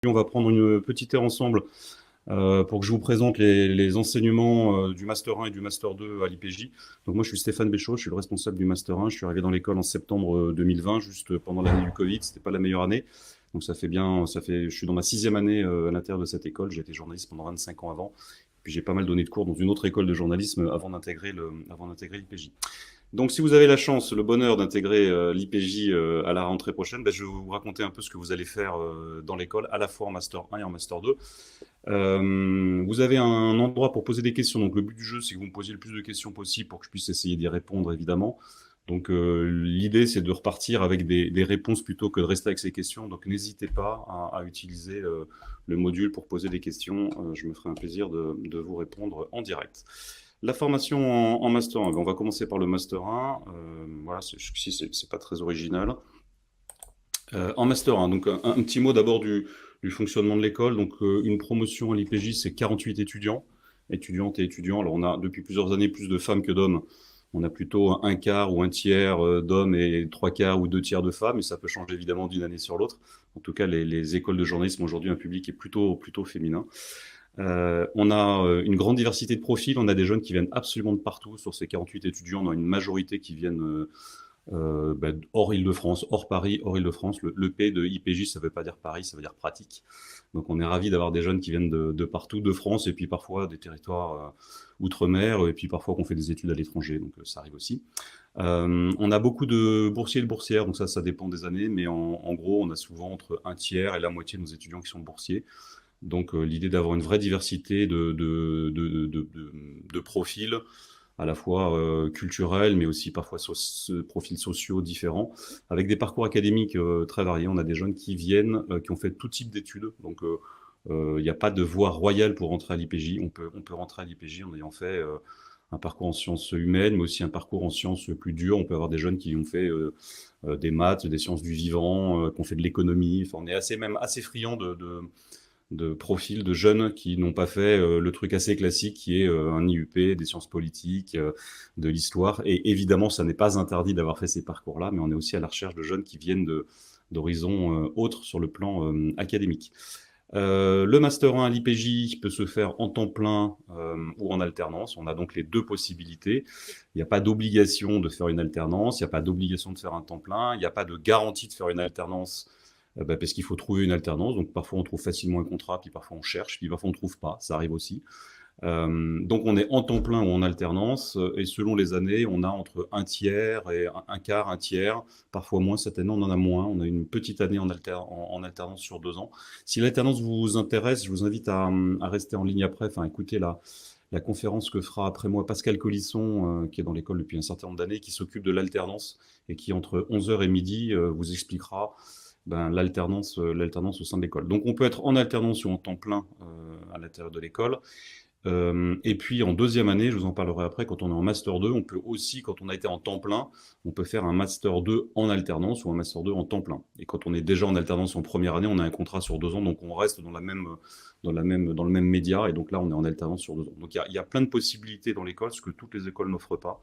On va prendre une petite heure ensemble pour que je vous présente les enseignements du Master 1 et du Master 2 à l'IPJ. Donc moi, je suis Stéphane Béchaud, je suis le responsable du Master 1. Je suis arrivé dans l'école en septembre 2020, juste pendant l'année du Covid. C'était pas la meilleure année. Donc je suis dans ma 6e année à l'intérieur de cette école. J'ai été journaliste pendant 25 ans avant. Puis j'ai pas mal donné de cours dans une autre école de journalisme avant d'intégrer l'IPJ. Donc, si vous avez la chance, le bonheur d'intégrer l'IPJ à la rentrée prochaine, je vais vous raconter un peu ce que vous allez faire dans l'école, à la fois en Master 1 et en Master 2. Vous avez un endroit pour poser des questions. Donc, le but du jeu, c'est que vous me posiez le plus de questions possible pour que je puisse essayer d'y répondre, évidemment. Donc, l'idée, c'est de repartir avec des réponses plutôt que de rester avec ces questions. Donc, n'hésitez pas à utiliser le module pour poser des questions. Je me ferai un plaisir de vous répondre en direct. La formation en Master 1, on va commencer par le Master 1. Voilà, c'est pas très original. En Master 1, donc un petit mot d'abord du fonctionnement de l'école. Donc une promotion à l'IPJ, c'est 48 étudiantes et étudiants. Alors on a depuis plusieurs années plus de femmes que d'hommes. On a plutôt un quart ou un tiers d'hommes et 3/4 ou 2/3 de femmes, et ça peut changer évidemment d'une année sur l'autre. En tout cas, les écoles de journalisme aujourd'hui, un public est plutôt féminin. On a une grande diversité de profils. On a des jeunes qui viennent absolument de partout. Sur ces 48 étudiants, on a une majorité qui viennent hors Île-de-France, hors Paris, hors Île-de-France. Le P de IPJ, ça ne veut pas dire Paris, ça veut dire pratique. Donc on est ravis d'avoir des jeunes qui viennent de partout, de France, et puis parfois des territoires outre-mer, et puis parfois qu'on fait des études à l'étranger, donc ça arrive aussi. On a beaucoup de boursiers et de boursières, donc ça dépend des années, mais en gros, on a souvent entre un tiers et la moitié de nos étudiants qui sont boursiers. Donc l'idée d'avoir une vraie diversité de profils, à la fois culturels, mais aussi parfois profils sociaux différents, avec des parcours académiques très variés. On a des jeunes qui viennent, qui ont fait tout type d'études. Donc il n'y a pas de voie royale pour rentrer à l'IPJ. On peut rentrer à l'IPJ en ayant fait un parcours en sciences humaines, mais aussi un parcours en sciences plus dures. On peut avoir des jeunes qui ont fait des maths, des sciences du vivant, qui ont fait de l'économie. Enfin, on est même assez friand de profils de jeunes qui n'ont pas fait le truc assez classique qui est un IUP, des sciences politiques, de l'histoire. Et évidemment, ça n'est pas interdit d'avoir fait ces parcours-là, mais on est aussi à la recherche de jeunes qui viennent d'horizons autres sur le plan académique. Le Master 1 à l'IPJ peut se faire en temps plein ou en alternance. On a donc les deux possibilités. Il n'y a pas d'obligation de faire une alternance, il n'y a pas d'obligation de faire un temps plein, il n'y a pas de garantie de faire une alternance parce qu'il faut trouver une alternance. Donc parfois on trouve facilement un contrat, puis parfois on cherche, puis parfois on ne trouve pas, ça arrive aussi. Donc on est en temps plein ou en alternance, et selon les années, on a entre un tiers et un quart, un tiers, parfois moins. Cette année, on en a moins. On a une petite année en alternance sur 2 ans. Si l'alternance vous intéresse, je vous invite à rester en ligne après, enfin écouter la conférence que fera après moi Pascal Collisson, qui est dans l'école depuis un certain nombre d'années, qui s'occupe de l'alternance et qui, entre 11h et midi, vous expliquera l'alternance au sein de l'école. Donc on peut être en alternance ou en temps plein à l'intérieur de l'école. Et puis en 2e année, je vous en parlerai après, quand on est en Master 2, on peut aussi, quand on a été en temps plein, on peut faire un Master 2 en alternance ou un Master 2 en temps plein. Et quand on est déjà en alternance en première année, on a un contrat sur 2 ans, donc on reste dans le même média, et donc là on est en alternance sur 2 ans. Donc il y a plein de possibilités dans l'école, ce que toutes les écoles n'offrent pas.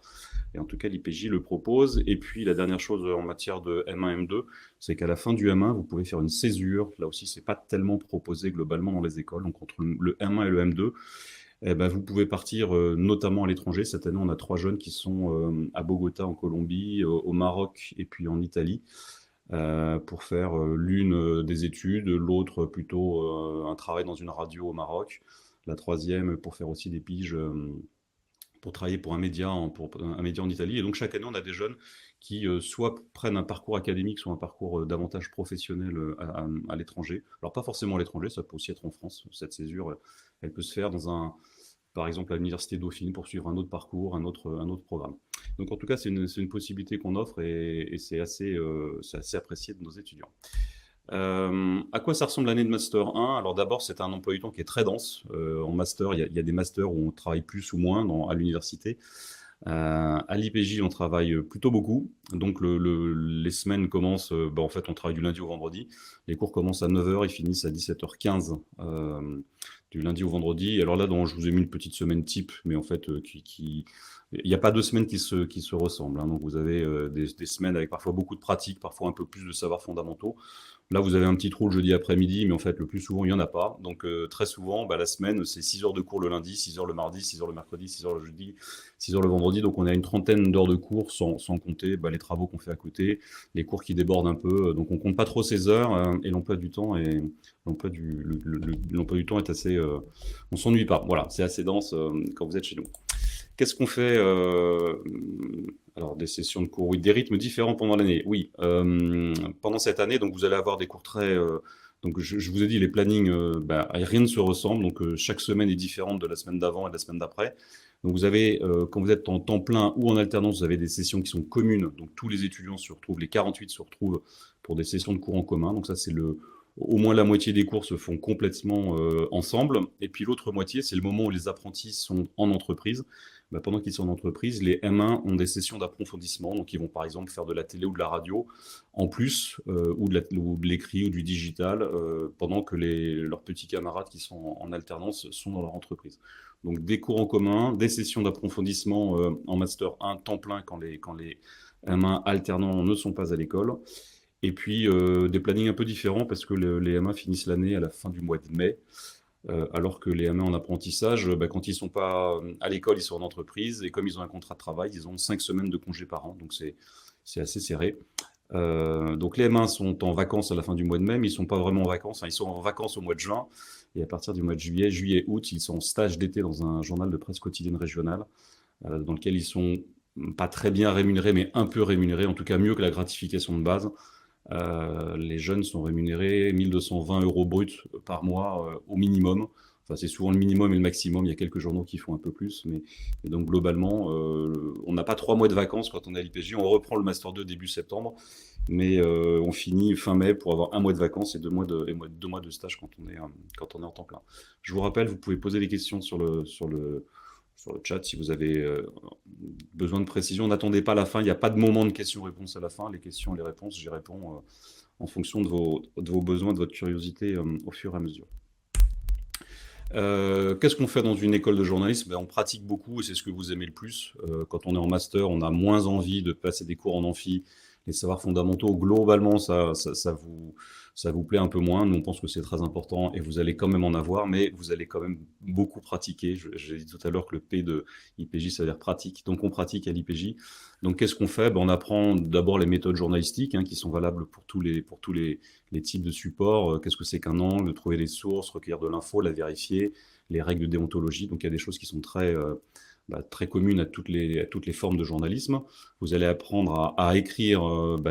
Et en tout cas, l'IPJ le propose. Et puis la dernière chose en matière de M1, M2, c'est qu'à la fin du M1, vous pouvez faire une césure. Là aussi, c'est pas tellement proposé globalement dans les écoles. Donc entre le M1 et le M2, vous pouvez partir notamment à l'étranger. Cette année, on a 3 jeunes qui sont à Bogota en Colombie, au Maroc et puis en Italie, pour faire l'une des études, l'autre plutôt un travail dans une radio au Maroc, la 3e pour faire aussi des piges, pour travailler pour un média en Italie. Et donc chaque année, on a des jeunes qui soit prennent un parcours académique, soit un parcours davantage professionnel à l'étranger. Alors pas forcément à l'étranger, ça peut aussi être en France. Cette césure, elle peut se faire par exemple à l'université Dauphine, pour suivre un autre parcours, un autre programme. Donc en tout cas, c'est une possibilité qu'on offre, et c'est assez apprécié de nos étudiants. À quoi ça ressemble l'année de Master 1? Alors d'abord, c'est un emploi du temps qui est très dense. En Master, il y a des Masters où on travaille plus ou moins à l'université. À l'IPJ, on travaille plutôt beaucoup. Donc les semaines commencent, en fait, on travaille du lundi au vendredi. Les cours commencent à 9h et finissent à 17h15 du lundi au vendredi. Alors là, je vous ai mis une petite semaine type, mais en fait, il n'y a pas 2 semaines qui se ressemblent, hein. Donc vous avez des semaines avec parfois beaucoup de pratique, parfois un peu plus de savoirs fondamentaux. Là, vous avez un petit trou le jeudi après-midi, mais en fait, le plus souvent, il n'y en a pas. Donc, très souvent, la semaine, c'est 6 heures de cours le lundi, 6 heures le mardi, 6 heures le mercredi, 6 heures le jeudi, 6 heures le vendredi. Donc, on a une trentaine d'heures de cours sans compter les travaux qu'on fait à côté, les cours qui débordent un peu. Donc, on compte pas trop ces heures et l'emploi du temps l'emploi du temps est assez. On s'ennuie pas. Voilà, c'est assez dense quand vous êtes chez nous. Qu'est-ce qu'on fait alors, des sessions de cours, oui, des rythmes différents pendant l'année. Oui, pendant cette année, donc vous allez avoir des cours très. Donc, je vous ai dit, les plannings, rien ne se ressemble. Donc, chaque semaine est différente de la semaine d'avant et de la semaine d'après. Donc, vous avez, quand vous êtes en temps plein ou en alternance, vous avez des sessions qui sont communes. Donc, tous les étudiants se retrouvent, les 48 se retrouvent pour des sessions de cours en commun. Donc, ça, c'est au moins la moitié des cours se font complètement ensemble. Et puis, l'autre moitié, c'est le moment où les apprentis sont en entreprise. Pendant qu'ils sont en entreprise, les M1 ont des sessions d'approfondissement. Donc, ils vont par exemple faire de la télé ou de la radio en plus, ou de l'écrit ou du digital, pendant que leurs petits camarades qui sont en alternance sont dans leur entreprise. Donc, des cours en commun, des sessions d'approfondissement en Master 1 temps plein quand les M1 alternants ne sont pas à l'école. Et puis, des plannings un peu différents parce que les M1 finissent l'année à la fin du mois de mai. Alors que les M1 en apprentissage, quand ils ne sont pas à l'école, ils sont en entreprise. Et comme ils ont un contrat de travail, ils ont 5 semaines de congés par an. Donc, c'est assez serré. Donc, les M1 sont en vacances à la fin du mois de mai, mais ils ne sont pas vraiment en vacances. Ils sont en vacances au mois de juin. Et à partir du mois de juillet, août, ils sont en stage d'été dans un journal de presse quotidienne régionale, dans lequel ils sont pas très bien rémunérés, mais un peu rémunérés, en tout cas mieux que la gratification de base. Les jeunes sont rémunérés 1 220 € bruts par mois au minimum. Enfin, c'est souvent le minimum et le maximum. Il y a quelques journaux qui font un peu plus. Mais donc, globalement, on n'a pas 3 mois de vacances quand on est à l'IPJ. On reprend le Master 2 début septembre. Mais on finit fin mai pour avoir 1 mois de vacances et 2 mois de stage quand on est en temps plein. Je vous rappelle, vous pouvez poser des questions sur le chat si vous avez besoin de précision. N'attendez pas la fin, il n'y a pas de moment de questions-réponses à la fin. Les questions et les réponses, j'y réponds en fonction de vos besoins, de votre curiosité au fur et à mesure. Qu'est-ce qu'on fait dans une école de journalisme? On pratique beaucoup et c'est ce que vous aimez le plus. Quand on est en master, on a moins envie de passer des cours en amphi. Les savoirs fondamentaux, globalement, ça vous plaît un peu moins. Nous, on pense que c'est très important et vous allez quand même en avoir, mais vous allez quand même beaucoup pratiquer. J'ai dit tout à l'heure que le P de IPJ, ça veut dire pratique. Donc, on pratique à l'IPJ. Donc, qu'est-ce qu'on fait? On apprend d'abord les méthodes journalistiques qui sont valables pour tous les types de supports. Qu'est-ce que c'est qu'un angle? Trouver les sources, recueillir de l'info, la vérifier, les règles de déontologie. Donc, il y a des choses qui sont très communes à toutes les formes de journalisme. Vous allez apprendre à écrire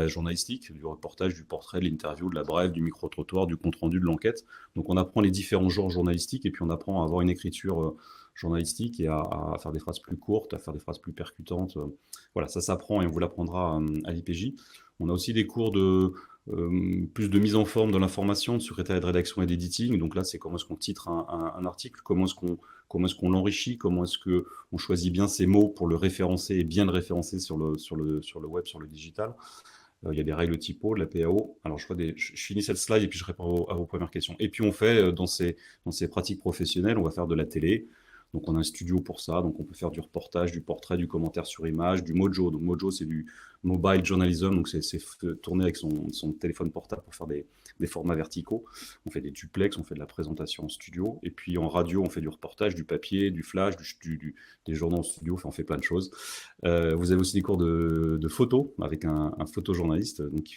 journalistique, du reportage, du portrait, de l'interview, de la brève, du micro-trottoir, du compte-rendu, de l'enquête. Donc, on apprend les différents genres journalistiques et puis on apprend à avoir une écriture journalistique et à faire des phrases plus courtes, à faire des phrases plus percutantes. Voilà, ça s'apprend et on vous l'apprendra à l'IPJ. On a aussi des cours plus de mise en forme de l'information, de secrétariat de rédaction et d'éditing. Donc là, c'est comment est-ce qu'on titre un article, comment est-ce qu'on l'enrichit, comment est-ce qu'on choisit bien ses mots pour le référencer et bien le référencer sur le web, sur le digital. Il y a des règles typo, de la PAO. Alors, je finis cette slide et puis je réponds à vos premières questions. Et puis, on fait, dans ces pratiques professionnelles, on va faire de la télé. Donc, on a un studio pour ça. Donc, on peut faire du reportage, du portrait, du commentaire sur image, du Mojo. Donc, Mojo, c'est du mobile journalism. Donc, c'est tourner avec son téléphone portable pour faire des formats verticaux. On fait des duplex, on fait de la présentation en studio. Et puis, en radio, on fait du reportage, du papier, du flash, des journaux en studio. Enfin, on fait plein de choses. Vous avez aussi des cours de photo avec un photojournaliste. Donc, qui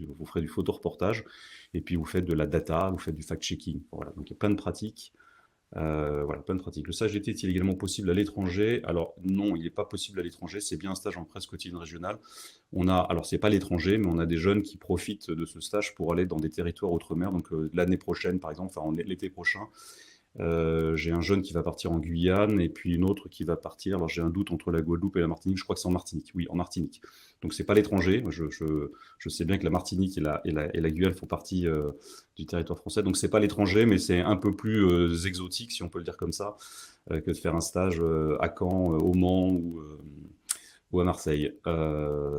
vous ferez du photoreportage. Et puis, vous faites de la data, vous faites du fact-checking. Voilà. Donc, il y a plein de pratiques. Voilà, plein de pratiques. Le stage d'été est-il également possible à l'étranger? Alors non, il n'est pas possible à l'étranger, c'est bien un stage en presse quotidienne régionale. Alors c'est pas l'étranger, mais on a des jeunes qui profitent de ce stage pour aller dans des territoires outre-mer. Donc l'année prochaine, par exemple, enfin l'été prochain, j'ai un jeune qui va partir en Guyane et puis une autre qui va partir. Alors j'ai un doute entre la Guadeloupe et la Martinique. Je crois que c'est en Martinique. Oui, en Martinique. Donc c'est pas l'étranger. Je sais bien que la Martinique et la Guyane font partie du territoire français. Donc c'est pas l'étranger, mais c'est un peu plus exotique, si on peut le dire comme ça, que de faire un stage à Caen, au Mans ou à Marseille.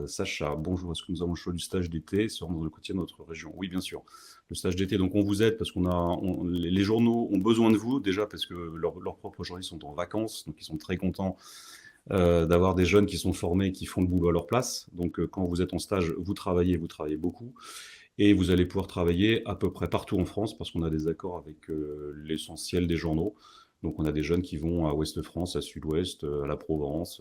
Sacha, bonjour, est-ce que nous avons le choix du stage d'été sur le quotidien de notre région? Oui, bien sûr. Le stage d'été, donc on vous aide parce les journaux ont besoin de vous déjà parce que leurs propres journalistes sont en vacances, donc ils sont très contents d'avoir des jeunes qui sont formés, qui font le boulot à leur place. Donc quand vous êtes en stage, vous travaillez beaucoup. Et vous allez pouvoir travailler à peu près partout en France parce qu'on a des accords avec l'essentiel des journaux. Donc on a des jeunes qui vont à Ouest-France, à Sud-Ouest, à la Provence,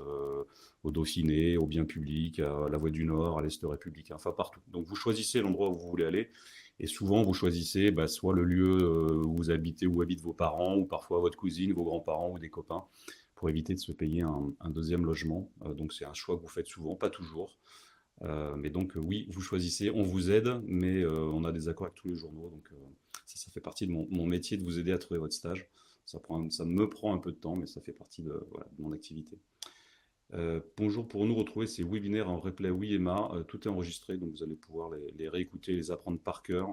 au Dauphiné, au Bien Public, à la Voix du Nord, à l'Est républicain, enfin partout. Donc vous choisissez l'endroit où vous voulez aller. Et souvent, vous choisissez soit le lieu où vous habitez, où habitent vos parents, ou parfois votre cousine, vos grands-parents ou des copains, pour éviter de se payer un deuxième logement. Donc c'est un choix que vous faites souvent, pas toujours. Mais donc, oui, vous choisissez, on vous aide, mais on a des accords avec tous les journaux. Donc, ça fait partie de mon métier de vous aider à trouver votre stage. Ça me prend un peu de temps, mais ça fait partie voilà, de mon activité. Bonjour, pour nous retrouver ces webinaires en replay, oui, Emma, tout est enregistré, donc vous allez pouvoir les réécouter, les apprendre par cœur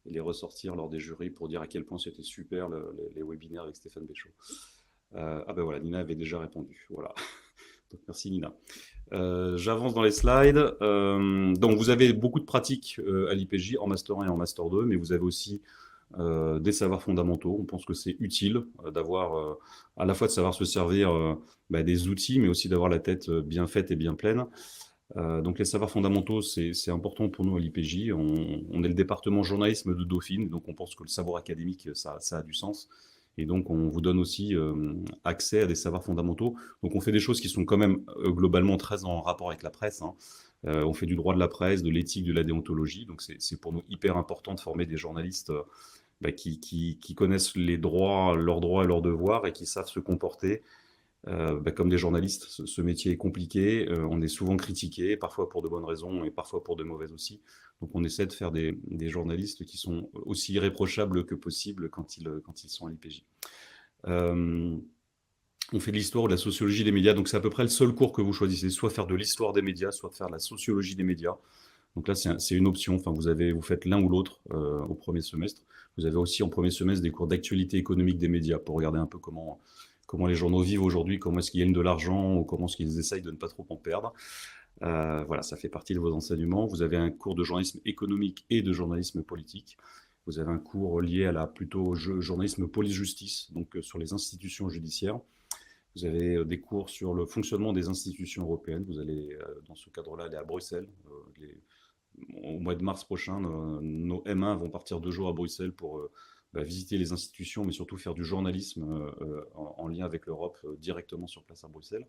et les ressortir lors des jurys pour dire à quel point c'était super les webinaires avec Stéphane Béchaud. Ah ben voilà, Nina avait déjà répondu. Voilà. Donc merci Nina. J'avance dans les slides. Donc vous avez beaucoup de pratiques à l'IPJ en Master 1 et en Master 2, mais vous avez aussi des savoirs fondamentaux. On pense que c'est utile d'avoir à la fois de savoir se servir des outils, mais aussi d'avoir la tête bien faite et bien pleine. Donc les savoirs fondamentaux, c'est important pour nous à l'IPJ. On est le département journalisme de Dauphine, donc on pense que le savoir académique, ça a du sens. Et donc, on vous donne aussi accès à des savoirs fondamentaux. Donc, on fait des choses qui sont quand même globalement très en rapport avec la presse. Hein. On fait du droit de la presse, de l'éthique, de la déontologie. Donc, c'est pour nous hyper important de former des journalistes qui connaissent leurs droits et leurs devoirs et qui savent se comporter comme des journalistes. Ce métier est compliqué, on est souvent critiqué, parfois pour de bonnes raisons et parfois pour de mauvaises aussi. Donc on essaie de faire des journalistes qui sont aussi irréprochables que possible quand ils sont à l'IPJ. On fait de l'histoire ou de la sociologie des médias, donc c'est à peu près le seul cours que vous choisissez, soit faire de l'histoire des médias, soit faire de la sociologie des médias. Donc là, c'est une option, enfin, vous faites l'un ou l'autre au premier semestre. Vous avez aussi en premier semestre des cours d'actualité économique des médias pour regarder un peu comment les journaux vivent aujourd'hui, comment est-ce qu'ils gagnent de l'argent ou comment est-ce qu'ils essayent de ne pas trop en perdre. Voilà, ça fait partie de vos enseignements. Vous avez un cours de journalisme économique et de journalisme politique. Vous avez un cours lié à plutôt journalisme police-justice, donc sur les institutions judiciaires. Vous avez des cours sur le fonctionnement des institutions européennes. Vous allez, dans ce cadre-là, aller à Bruxelles. Au mois de mars prochain, nos M1 vont partir 2 jours à Bruxelles pour visiter les institutions, mais surtout faire du journalisme en lien avec l'Europe directement sur place à Bruxelles.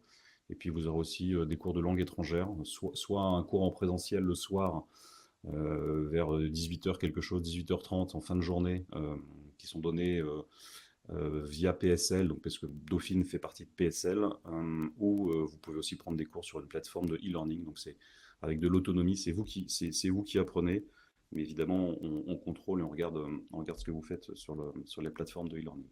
Et puis vous aurez aussi des cours de langue étrangère, soit un cours en présentiel le soir vers 18h quelque chose, 18h30 en fin de journée, qui sont donnés via PSL, donc parce que Dauphine fait partie de PSL, ou vous pouvez aussi prendre des cours sur une plateforme de e-learning, donc c'est avec de l'autonomie, c'est vous qui apprenez, mais évidemment on contrôle et on regarde ce que vous faites sur les plateformes de e-learning.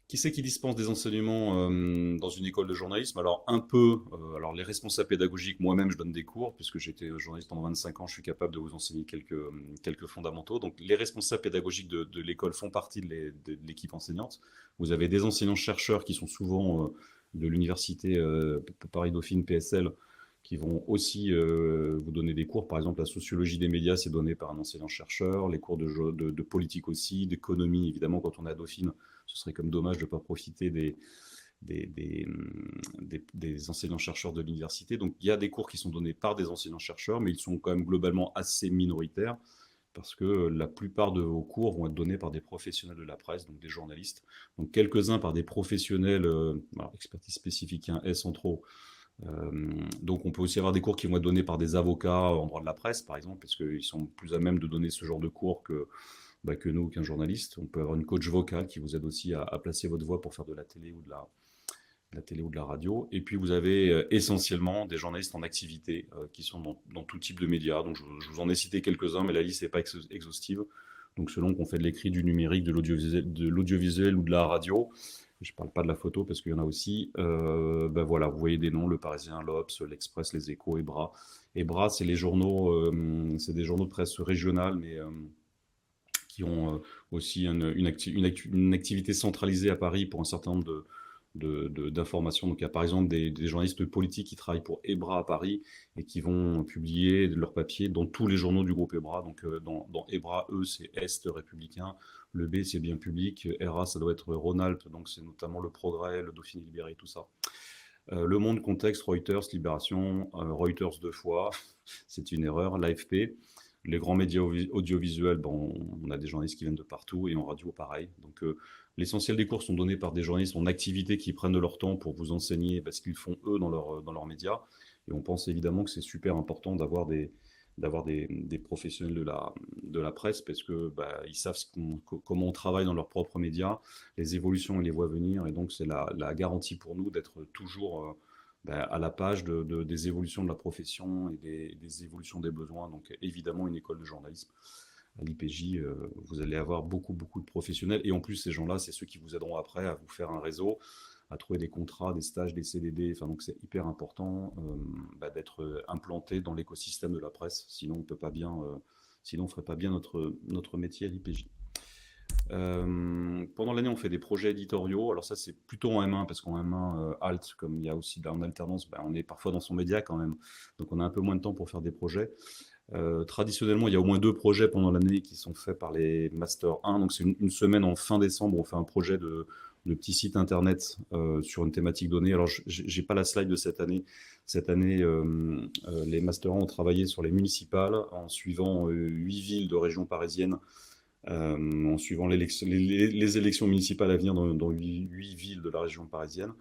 Qui c'est qui dispense des enseignements dans une école de journalisme? Alors un peu, alors les responsables pédagogiques, moi-même je donne des cours, puisque j'étais journaliste pendant 25 ans, je suis capable de vous enseigner quelques fondamentaux. Donc les responsables pédagogiques de l'école font partie de l'équipe enseignante. Vous avez des enseignants-chercheurs qui sont souvent de l'université Paris-Dauphine PSL, qui vont aussi vous donner des cours. Par exemple, la sociologie des médias, c'est donné par un enseignant-chercheur, les cours de politique aussi, d'économie, évidemment, quand on est à Dauphine, ce serait comme dommage de ne pas profiter des enseignants-chercheurs de l'université. Donc il y a des cours qui sont donnés par des enseignants-chercheurs, mais ils sont quand même globalement assez minoritaires, parce que la plupart de vos cours vont être donnés par des professionnels de la presse, donc des journalistes, donc quelques-uns par des professionnels, expertise spécifique, un S en trop. Donc on peut aussi avoir des cours qui vont être donnés par des avocats en droit de la presse, par exemple, parce qu'ils sont plus à même de donner ce genre de cours que nous, qu'un journaliste. On peut avoir une coach vocale qui vous aide aussi à placer votre voix pour faire de la télé ou de la radio. Et puis vous avez essentiellement des journalistes en activité qui sont dans tout type de médias. Donc je vous en ai cité quelques-uns, mais la liste n'est pas exhaustive. Donc selon qu'on fait de l'écrit, du numérique, de l'audiovisuel ou de la radio, je ne parle pas de la photo parce qu'il y en a aussi, voilà, vous voyez des noms, Le Parisien, l'Obs, l'Express, Les Échos, EBRA. EBRA, c'est les journaux, c'est des journaux de presse régionales, mais qui ont aussi une activité centralisée à Paris pour un certain nombre d'informations. Donc il y a par exemple des journalistes politiques qui travaillent pour EBRA à Paris et qui vont publier leurs papiers dans tous les journaux du groupe EBRA. Donc dans EBRA, E c'est Est républicain, le B c'est bien public, RA ça doit être Rhône-Alpes, donc c'est notamment le Progrès, le Dauphiné libéré, tout ça. Le Monde, Contexte, Reuters, Libération, Reuters deux fois, c'est une erreur, l'AFP. Les grands médias audiovisuels, bon, on a des journalistes qui viennent de partout et en radio pareil. Donc l'essentiel des cours sont donnés par des journalistes en activité qui prennent de leur temps pour vous enseigner ce qu'ils font eux dans leurs médias. Et on pense évidemment que c'est super important d'avoir des professionnels de la presse parce que ils savent comment on travaille dans leurs propres médias, les évolutions et les voies à venir. Et donc c'est la garantie pour nous d'être toujours à la page des évolutions de la profession et des évolutions des besoins. Donc évidemment une école de journalisme. À l'IPJ, vous allez avoir beaucoup de professionnels. Et en plus, ces gens-là, c'est ceux qui vous aideront après à vous faire un réseau, à trouver des contrats, des stages, des CDD. Enfin, donc c'est hyper important d'être implanté dans l'écosystème de la presse. Sinon, on peut pas bien, sinon on ferait pas bien notre métier à l'IPJ. Pendant l'année, on fait des projets éditoriaux. Alors ça, c'est plutôt en M1, parce qu'en M1, Alt, comme il y a aussi en alternance, on est parfois dans son média quand même. Donc on a un peu moins de temps pour faire des projets. Traditionnellement, il y a au moins 2 projets pendant l'année qui sont faits par les Master 1. Donc c'est une semaine en fin décembre, on fait un projet de petit site internet sur une thématique donnée. Alors j'ai pas la slide de cette année. Cette année, les Master 1 ont travaillé sur les municipales en suivant 8 villes de région parisienne, en suivant les élections municipales à venir dans 8 villes de la région parisienne.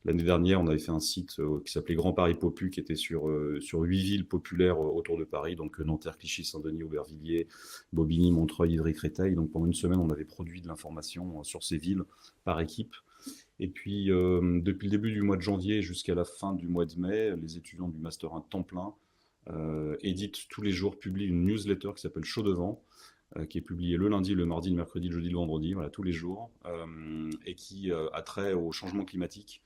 L'année dernière, on avait fait un site qui s'appelait Grand Paris Popu, qui était sur 8 villes populaires autour de Paris, donc Nanterre, Clichy, Saint-Denis, Aubervilliers, Bobigny, Montreuil, Ivry, Créteil. Donc pendant une semaine, on avait produit de l'information sur ces villes par équipe. Et puis, depuis le début du mois de janvier jusqu'à la fin du mois de mai, les étudiants du Master 1 temps plein éditent tous les jours, publient une newsletter qui s'appelle Chaud devant, qui est publiée le lundi, le mardi, le mercredi, le jeudi, le vendredi, voilà, tous les jours, et qui a trait au changement climatique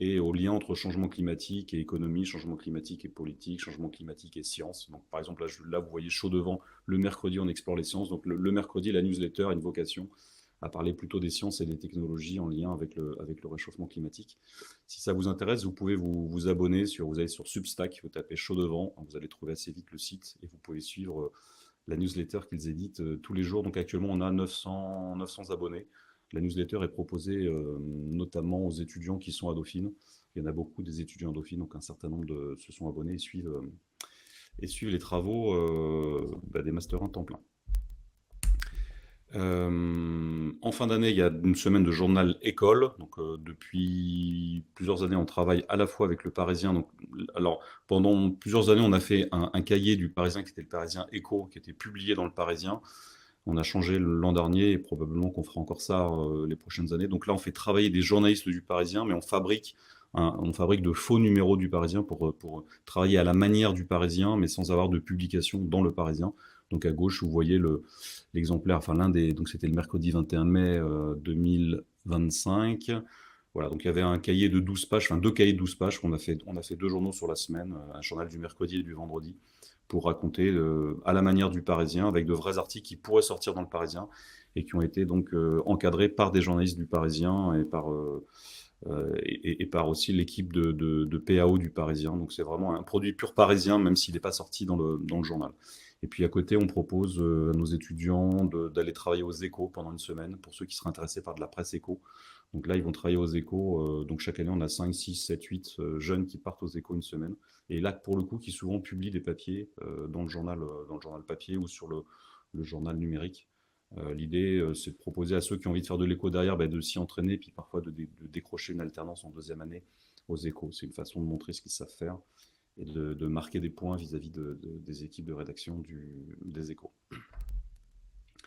et au lien entre changement climatique et économie, changement climatique et politique, changement climatique et science. Donc, par exemple, là vous voyez Chaud devant, le mercredi, on explore les sciences. Donc, le mercredi, la newsletter a une vocation à parler plutôt des sciences et des technologies en lien avec le réchauffement climatique. Si ça vous intéresse, vous pouvez vous abonner, vous allez sur Substack, vous tapez Chaud devant, vous allez trouver assez vite le site et vous pouvez suivre la newsletter qu'ils éditent tous les jours. Donc actuellement, on a 900 abonnés. La newsletter est proposée notamment aux étudiants qui sont à Dauphine. Il y en a beaucoup des étudiants à Dauphine, donc un certain nombre se sont abonnés et suivent les travaux des Master 1 temps plein. En fin d'année, il y a une semaine de journal école. Donc, depuis plusieurs années, on travaille à la fois avec le Parisien. Donc, alors, pendant plusieurs années, on a fait un cahier du Parisien qui était le Parisien Écho, qui était publié dans le Parisien. On a changé l'an dernier et probablement qu'on fera encore ça les prochaines années. Donc là, on fait travailler des journalistes du Parisien, mais on fabrique de faux numéros du Parisien pour travailler à la manière du Parisien, mais sans avoir de publication dans le Parisien. Donc à gauche, vous voyez l'exemplaire, enfin donc c'était le mercredi 21 mai 2025. Voilà, donc il y avait un cahier de 12 pages, enfin 2 cahiers de 12 pages. On a fait 2 journaux sur la semaine, un journal du mercredi et du vendredi, pour raconter à la manière du Parisien, avec de vrais articles qui pourraient sortir dans le Parisien et qui ont été donc encadrés par des journalistes du Parisien et par aussi l'équipe de PAO du Parisien. Donc c'est vraiment un produit pur parisien, même s'il n'est pas sorti dans le journal. Et puis à côté, on propose à nos étudiants d'aller travailler aux Échos pendant une semaine, pour ceux qui seraient intéressés par de la presse écho. Donc là, ils vont travailler aux Échos. Donc chaque année, on a 5, 6, 7, 8 jeunes qui partent aux Échos une semaine. Et là, pour le coup, qui souvent publient des papiers dans le journal papier ou sur le journal numérique. L'idée, c'est de proposer à ceux qui ont envie de faire de l'écho derrière, de s'y entraîner, puis parfois de décrocher une alternance en 2e année aux Échos. C'est une façon de montrer ce qu'ils savent faire et de marquer des points vis-à-vis des équipes de rédaction des Échos.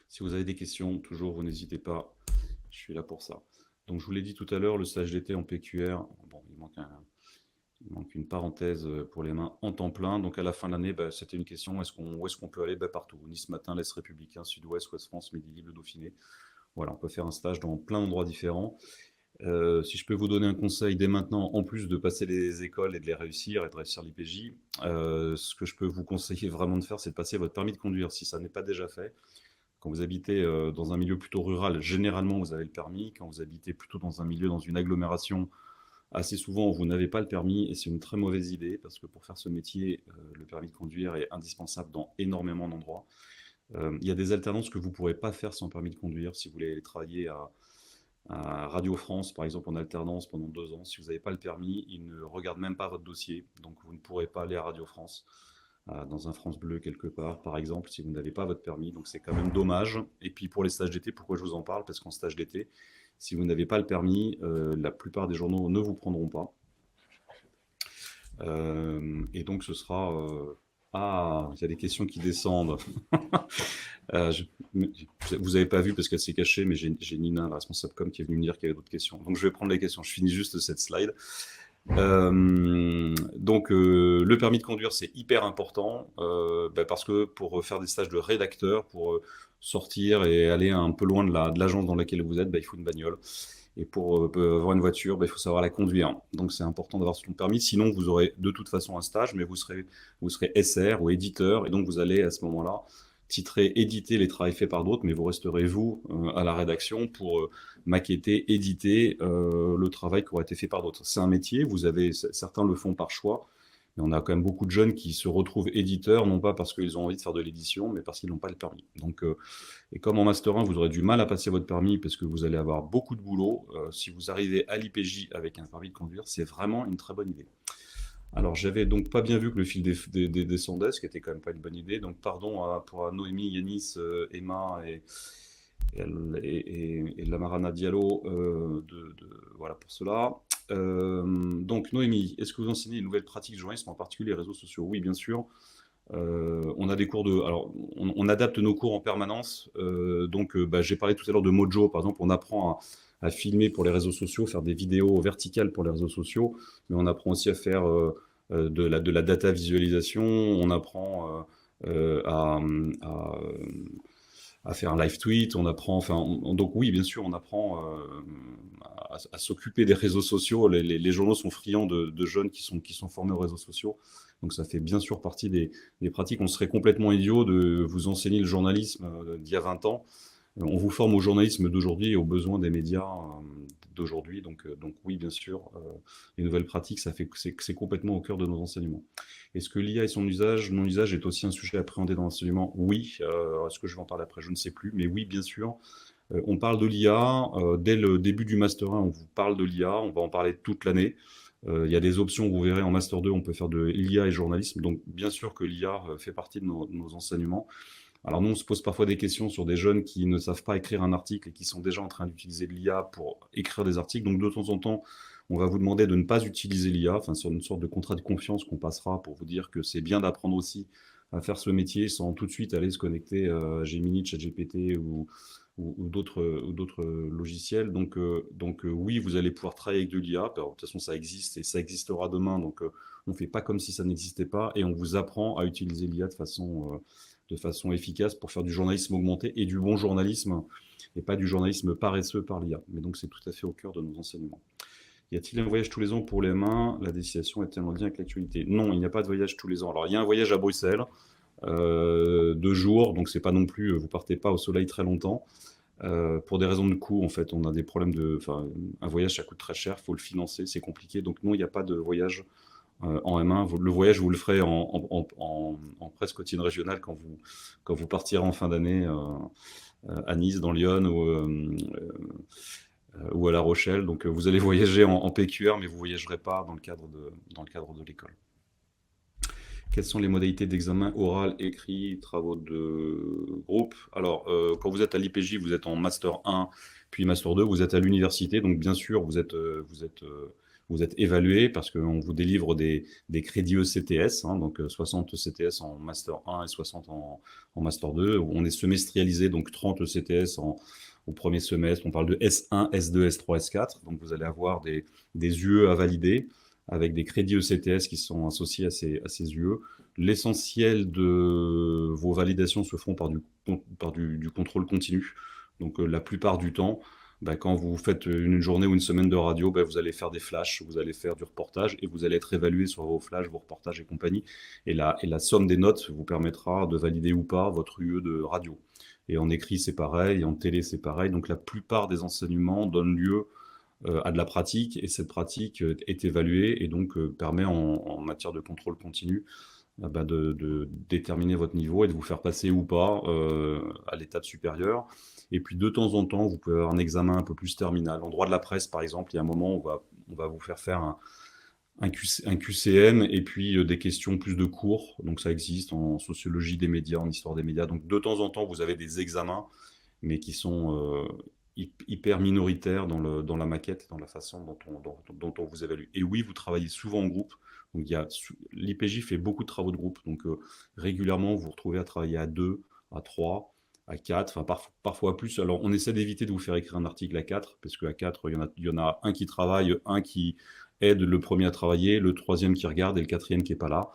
Si vous avez des questions, toujours, vous n'hésitez pas, je suis là pour ça. Donc je vous l'ai dit tout à l'heure, le stage d'été en PQR, bon, il manque une parenthèse pour les mains en temps plein. Donc à la fin de l'année, c'était une question, où est-ce qu'on peut aller partout. Nice Matin, l'Est Républicain, Sud-Ouest, Ouest France, Midi Libre, Dauphiné. Voilà, on peut faire un stage dans plein d'endroits différents. Si je peux vous donner un conseil dès maintenant, en plus de passer les écoles et de les réussir et de réussir l'IPJ, ce que je peux vous conseiller vraiment de faire, c'est de passer votre permis de conduire si ça n'est pas déjà fait. Quand vous habitez dans un milieu plutôt rural, généralement, vous avez le permis. Quand vous habitez plutôt dans un milieu, dans une agglomération, assez souvent, vous n'avez pas le permis et c'est une très mauvaise idée parce que pour faire ce métier, le permis de conduire est indispensable dans énormément d'endroits. Il y a des alternances que vous ne pourrez pas faire sans permis de conduire. Si vous voulez aller travailler à Radio France, par exemple, en alternance pendant 2 ans, si vous n'avez pas le permis, ils ne regardent même pas votre dossier. Donc, vous ne pourrez pas aller à Radio France, dans un France Bleu quelque part, par exemple, si vous n'avez pas votre permis. Donc, c'est quand même dommage. Et puis, pour les stages d'été, pourquoi je vous en parle? Parce qu'en stage d'été, si vous n'avez pas le permis, la plupart des journaux ne vous prendront pas. Et donc, ce sera... Ah, il y a des questions qui descendent. Euh, je- Vous n'avez pas vu parce qu'elle s'est cachée, mais j'ai Nina, la responsable com, qui est venue me dire qu'il y avait d'autres questions. Donc, je vais prendre les questions. Je finis juste cette slide. Donc, le permis de conduire, c'est hyper important parce que pour faire des stages de rédacteur, pour sortir et aller un peu loin de l'agence dans laquelle vous êtes, il faut une bagnole. Et pour avoir une voiture, il faut savoir la conduire. Donc, c'est important d'avoir son permis. Sinon, vous aurez de toute façon un stage, mais vous serez SR ou éditeur. Et donc, vous allez à ce moment-là titrer, éditer les travaux faits par d'autres, mais vous resterez, vous, à la rédaction pour maqueter, éditer le travail qui aura été fait par d'autres. C'est un métier, certains le font par choix, mais on a quand même beaucoup de jeunes qui se retrouvent éditeurs, non pas parce qu'ils ont envie de faire de l'édition, mais parce qu'ils n'ont pas le permis. Donc, et comme en Master 1, vous aurez du mal à passer votre permis parce que vous allez avoir beaucoup de boulot, si vous arrivez à l'IPJ avec un permis de conduire, c'est vraiment une très bonne idée. Alors, j'avais donc pas bien vu que le fil descendait, ce qui était quand même pas une bonne idée. Donc, pardon pour Noémie, Yanis, Emma et Lamarana Diallo voilà pour cela. Donc, Noémie, est-ce que vous enseignez une nouvelle pratique de journalisme, en particulier les réseaux sociaux? Oui, bien sûr. On a des cours alors, on adapte nos cours en permanence. J'ai parlé tout à l'heure de Mojo, par exemple. On apprend à filmer pour les réseaux sociaux, faire des vidéos verticales pour les réseaux sociaux, mais on apprend aussi à faire de la data visualisation. On apprend à faire un live tweet, on apprend, donc oui, bien sûr, on apprend à s'occuper des réseaux sociaux. Les journaux sont friands de jeunes qui sont formés aux réseaux sociaux. Donc ça fait bien sûr partie des pratiques. On serait complètement idiot de vous enseigner le journalisme d'il y a 20 ans. On vous forme au journalisme d'aujourd'hui et aux besoins des médias d'aujourd'hui. Donc oui, bien sûr, les nouvelles pratiques, c'est complètement au cœur de nos enseignements. Est-ce que l'IA et son usage, non-usage est aussi un sujet appréhendé dans l'enseignement? Oui. Est-ce que je vais en parler après? Je ne sais plus. Mais oui, bien sûr. On parle de l'IA. Dès le début du Master 1, on vous parle de l'IA. On va en parler toute l'année. Il y a des options, vous verrez, en Master 2, on peut faire de l'IA et journalisme. Donc, bien sûr que l'IA fait partie de nos enseignements. Alors, nous, on se pose parfois des questions sur des jeunes qui ne savent pas écrire un article et qui sont déjà en train d'utiliser de l'IA pour écrire des articles. Donc, de temps en temps, on va vous demander de ne pas utiliser l'IA, sur une sorte de contrat de confiance qu'on passera pour vous dire que c'est bien d'apprendre aussi à faire ce métier sans tout de suite aller se connecter à Gemini, ChatGPT ou d'autres logiciels. Donc, oui, vous allez pouvoir travailler avec de l'IA. De toute façon, ça existe et ça existera demain. Donc, on ne fait pas comme si ça n'existait pas et on vous apprend à utiliser l'IA de façon efficace pour faire du journalisme augmenté et du bon journalisme et pas du journalisme paresseux par l'IA. Mais donc, c'est tout à fait au cœur de nos enseignements. Y a-t-il un voyage tous les ans pour les mains? La destination est-elle en lien avec l'actualité? Non, il n'y a pas de voyage tous les ans. Alors, il y a un voyage à Bruxelles, 2 jours, donc c'est pas non plus, vous partez pas au soleil très longtemps. Pour des raisons de coût, en fait, on a des problèmes un voyage, ça coûte très cher, il faut le financer, c'est compliqué. Donc non, il n'y a pas de voyage en M1. Le voyage, vous le ferez en presse quotidienne régionale quand vous partirez en fin d'année à Nice, dans Lyon ou à La Rochelle. Donc vous allez voyager en PQR, mais vous ne voyagerez pas dans le cadre de l'école. Quelles sont les modalités d'examen oral, écrit, travaux de groupe? Alors, quand vous êtes à l'IPJ, vous êtes en Master 1, puis Master 2, vous êtes à l'université. Donc, bien sûr, vous êtes évalué parce qu'on vous délivre des crédits ECTS, donc 60 ECTS en Master 1 et 60 en Master 2. On est semestrialisé, donc 30 ECTS au premier semestre. On parle de S1, S2, S3, S4. Donc, vous allez avoir des UE à valider avec des crédits ECTS qui sont associés à ces UE. L'essentiel de vos validations se font par du contrôle continu. Donc, la plupart du temps, Quand vous faites une journée ou une semaine de radio, vous allez faire des flashs, vous allez faire du reportage et vous allez être évalué sur vos flashs, vos reportages et compagnie. Et la somme des notes vous permettra de valider ou pas votre UE de radio. Et en écrit, c'est pareil, en télé, c'est pareil. Donc la plupart des enseignements donnent lieu à de la pratique, et cette pratique est évaluée et donc permet en matière de contrôle continu de déterminer votre niveau et de vous faire passer ou pas à l'étape supérieure. Et puis de temps en temps, vous pouvez avoir un examen un peu plus terminal. En droit de la presse, par exemple, il y a un moment où on va vous faire faire un QCM et puis des questions plus de cours. Donc ça existe en sociologie des médias, en histoire des médias. Donc de temps en temps, vous avez des examens, mais qui sont hyper minoritaires dans la maquette, dans la façon dont on vous évalue. Et oui, vous travaillez souvent en groupe. Donc l'IPJ fait beaucoup de travaux de groupe. Donc régulièrement, vous vous retrouvez à travailler à 2, à 3, à 4, enfin parfois plus. Alors on essaie d'éviter de vous faire écrire un article à 4, parce qu'à 4, il y en a un qui travaille, un qui aide le premier à travailler, le troisième qui regarde et le quatrième qui n'est pas là.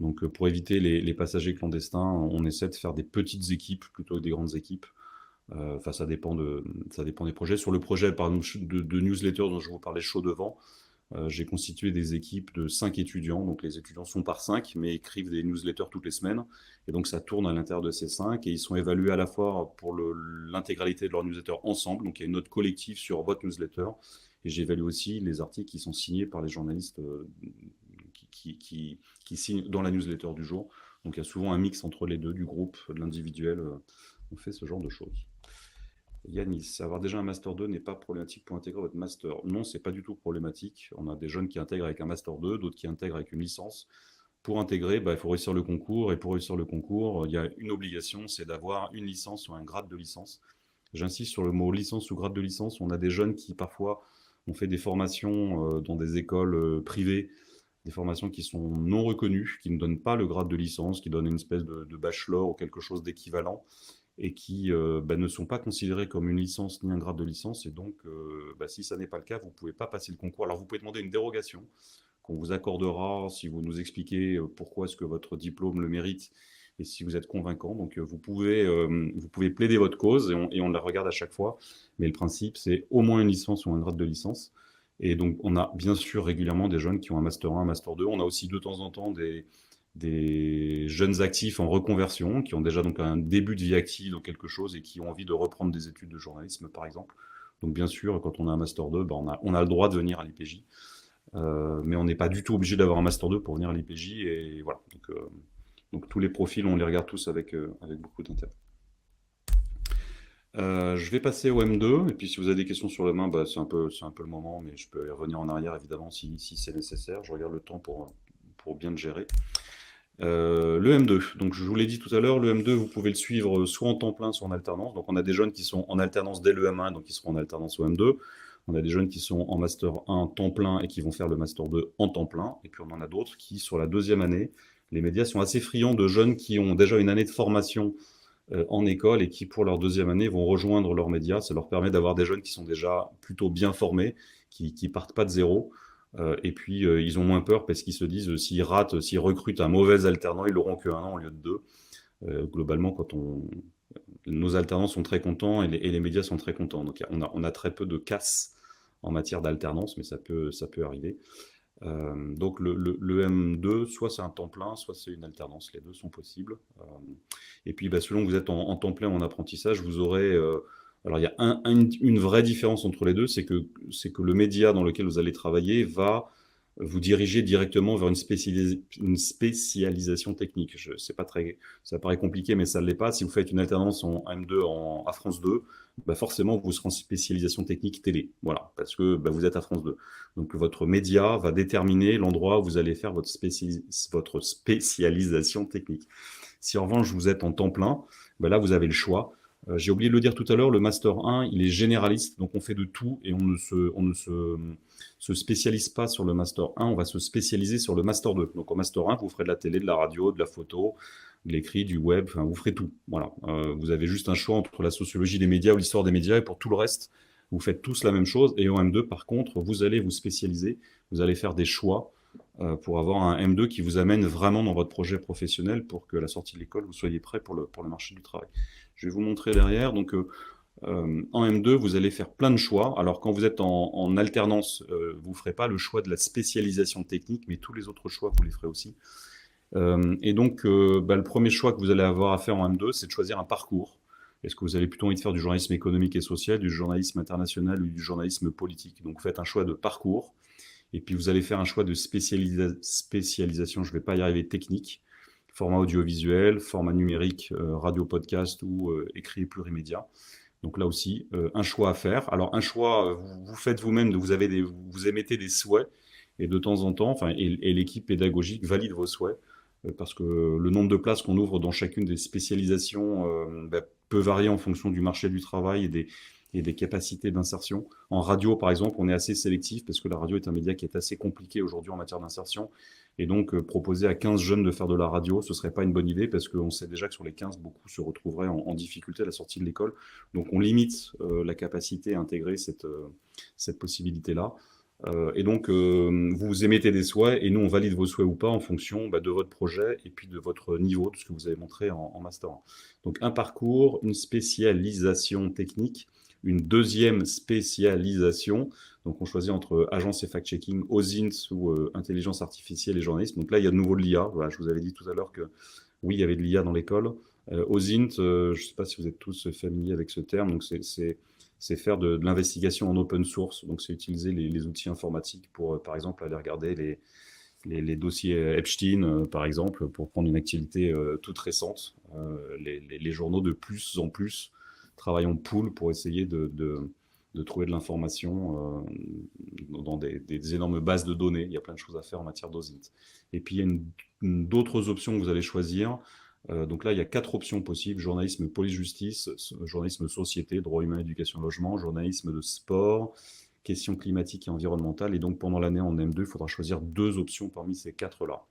Donc pour éviter les passagers clandestins, on essaie de faire des petites équipes plutôt que des grandes équipes. Enfin, ça dépend des projets. Sur le projet par exemple, de newsletter dont je vous parlais chaud devant, j'ai constitué des équipes de 5 étudiants. Donc les étudiants sont par 5, mais écrivent des newsletters toutes les semaines. Et donc ça tourne à l'intérieur de ces 5 et ils sont évalués à la fois pour l'intégralité de leur newsletter ensemble. Donc il y a une note collective sur votre newsletter. Et j'évalue aussi les articles qui sont signés par les journalistes qui signent dans la newsletter du jour. Donc il y a souvent un mix entre les deux, du groupe, de l'individuel. On fait ce genre de choses. Yanis, avoir déjà un Master 2 n'est pas problématique pour intégrer votre Master. Non, c'est pas du tout problématique. On a des jeunes qui intègrent avec un Master 2, d'autres qui intègrent avec une licence. Pour intégrer, il faut réussir le concours. Et pour réussir le concours, il y a une obligation, c'est d'avoir une licence ou un grade de licence. J'insiste sur le mot licence ou grade de licence. On a des jeunes qui parfois ont fait des formations dans des écoles privées, des formations qui sont non reconnues, qui ne donnent pas le grade de licence, qui donnent une espèce de bachelor ou quelque chose d'équivalent, et qui ne sont pas considérés comme une licence ni un grade de licence. Et donc, si ça n'est pas le cas, vous ne pouvez pas passer le concours. Alors, vous pouvez demander une dérogation qu'on vous accordera si vous nous expliquez pourquoi est-ce que votre diplôme le mérite et si vous êtes convaincant. Donc, vous pouvez plaider votre cause et on la regarde à chaque fois. Mais le principe, c'est au moins une licence ou un grade de licence. Et donc, on a bien sûr régulièrement des jeunes qui ont un Master 1, un Master 2. On a aussi de temps en temps des jeunes actifs en reconversion, qui ont déjà donc un début de vie active dans quelque chose et qui ont envie de reprendre des études de journalisme, par exemple. Donc bien sûr, quand on a un Master 2, on a le droit de venir à l'IPJ. Mais on n'est pas du tout obligé d'avoir un Master 2 pour venir à l'IPJ. Et voilà. Donc tous les profils, on les regarde tous avec beaucoup d'intérêt. Je vais passer au M2, et puis si vous avez des questions sur le main, c'est un peu le moment, mais je peux y revenir en arrière évidemment si c'est nécessaire. Je regarde le temps pour bien le gérer. Le M2, donc je vous l'ai dit tout à l'heure, le M2 vous pouvez le suivre soit en temps plein, soit en alternance. Donc on a des jeunes qui sont en alternance dès le M1, donc ils seront en alternance au M2. On a des jeunes qui sont en Master 1 temps plein et qui vont faire le Master 2 en temps plein. Et puis on en a d'autres qui, sur la deuxième année, les médias sont assez friands de jeunes qui ont déjà une année de formation en école et qui, pour leur deuxième année, vont rejoindre leurs médias. Ça leur permet d'avoir des jeunes qui sont déjà plutôt bien formés, qui partent pas de zéro. Et puis, ils ont moins peur parce qu'ils se disent, s'ils recrutent un mauvais alternant, ils n'auront qu'un an au lieu de 2. Globalement, nos alternants sont très contents et les médias sont très contents. Donc, on a très peu de casse en matière d'alternance, mais ça peut arriver. Donc, le M2, soit c'est un temps plein, soit c'est une alternance. Les deux sont possibles. Et puis, selon que vous êtes en temps plein ou en apprentissage, vous aurez... alors, il y a une vraie différence entre les deux, c'est que le média dans lequel vous allez travailler va vous diriger directement vers une spécialisation technique. Ça paraît compliqué, mais ça ne l'est pas. Si vous faites une alternance en M2 à France 2, forcément, vous serez en spécialisation technique télé. Voilà, parce que vous êtes à France 2. Donc, votre média va déterminer l'endroit où vous allez faire votre spécialisation technique. Si en revanche, vous êtes en temps plein, là, vous avez le choix. J'ai oublié de le dire tout à l'heure, le Master 1, il est généraliste, donc on fait de tout et on ne se spécialise pas sur le Master 1, on va se spécialiser sur le Master 2. Donc au Master 1, vous ferez de la télé, de la radio, de la photo, de l'écrit, du web, enfin vous ferez tout. Voilà. Vous avez juste un choix entre la sociologie des médias ou l'histoire des médias, et pour tout le reste, vous faites tous la même chose. Et au M2, par contre, vous allez vous spécialiser, vous allez faire des choix pour avoir un M2 qui vous amène vraiment dans votre projet professionnel pour que à la sortie de l'école, vous soyez prêt pour le marché du travail. Je vais vous montrer derrière. Donc, En M2, vous allez faire plein de choix. Alors, quand vous êtes en alternance, vous ne ferez pas le choix de la spécialisation technique, mais tous les autres choix, vous les ferez aussi. Et donc, le premier choix que vous allez avoir à faire en M2, c'est de choisir un parcours. Est-ce que vous avez plutôt envie de faire du journalisme économique et social, du journalisme international ou du journalisme politique? Donc, faites un choix de parcours. Et puis, vous allez faire un choix de spécialisation, je ne vais pas y arriver, technique. Format audiovisuel, format numérique, radio podcast ou écrit et plurimédia. Donc là aussi, un choix à faire. Alors, un choix, vous faites vous-même, vous émettez des souhaits. Et de temps en temps, et l'équipe pédagogique valide vos souhaits. Parce que le nombre de places qu'on ouvre dans chacune des spécialisations peut varier en fonction du marché du travail et des capacités d'insertion. En radio, par exemple, on est assez sélectif parce que la radio est un média qui est assez compliqué aujourd'hui en matière d'insertion. Et donc, proposer à 15 jeunes de faire de la radio, ce ne serait pas une bonne idée parce qu'on sait déjà que sur les 15, beaucoup se retrouveraient en difficulté à la sortie de l'école. Donc, on limite la capacité à intégrer cette possibilité-là. Et donc, vous émettez des souhaits et nous, on valide vos souhaits ou pas en fonction de votre projet et puis de votre niveau, de ce que vous avez montré en Master 1. Donc, un parcours, une spécialisation technique, une deuxième spécialisation. Donc, on choisit entre agence et fact-checking, OSINT ou intelligence artificielle et journalisme. Donc là, il y a de nouveau de l'IA. Voilà, je vous avais dit tout à l'heure que oui, il y avait de l'IA dans l'école. OSINT, je ne sais pas si vous êtes tous familiers avec ce terme. Donc, c'est faire de l'investigation en open source. Donc, c'est utiliser les outils informatiques pour, par exemple, aller regarder les dossiers Epstein, par exemple, pour prendre une activité toute récente. Les journaux de plus en plus travaillent en pool pour essayer de trouver de l'information dans des énormes bases de données. Il y a plein de choses à faire en matière d'OSINT. Et puis, il y a d'autres options que vous allez choisir. Donc là, il y a 4 options possibles: journalisme police-justice, journalisme société, droit humain, éducation, logement, journalisme de sport, questions climatiques et environnementales. Et donc, pendant l'année en M2, il faudra choisir 2 options parmi ces 4-là.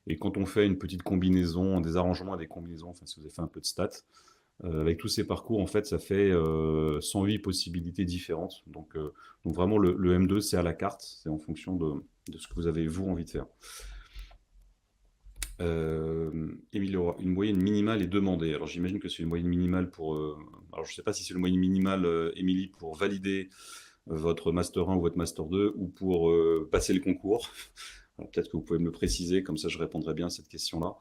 Et quand on fait une petite combinaison, des arrangements et des combinaisons, enfin, si vous avez fait un peu de stats, avec tous ces parcours, en fait, ça fait 108 possibilités différentes. Donc vraiment, le M2, c'est à la carte, c'est en fonction de ce que vous avez, vous, envie de faire. Émile Leroy, une moyenne minimale est demandée. Alors j'imagine que c'est une moyenne minimale pour... alors je ne sais pas si c'est une moyenne minimale, Émilie, pour valider votre Master 1 ou votre Master 2 ou pour passer le concours. Peut-être que vous pouvez me le préciser, comme ça je répondrai bien à cette question-là.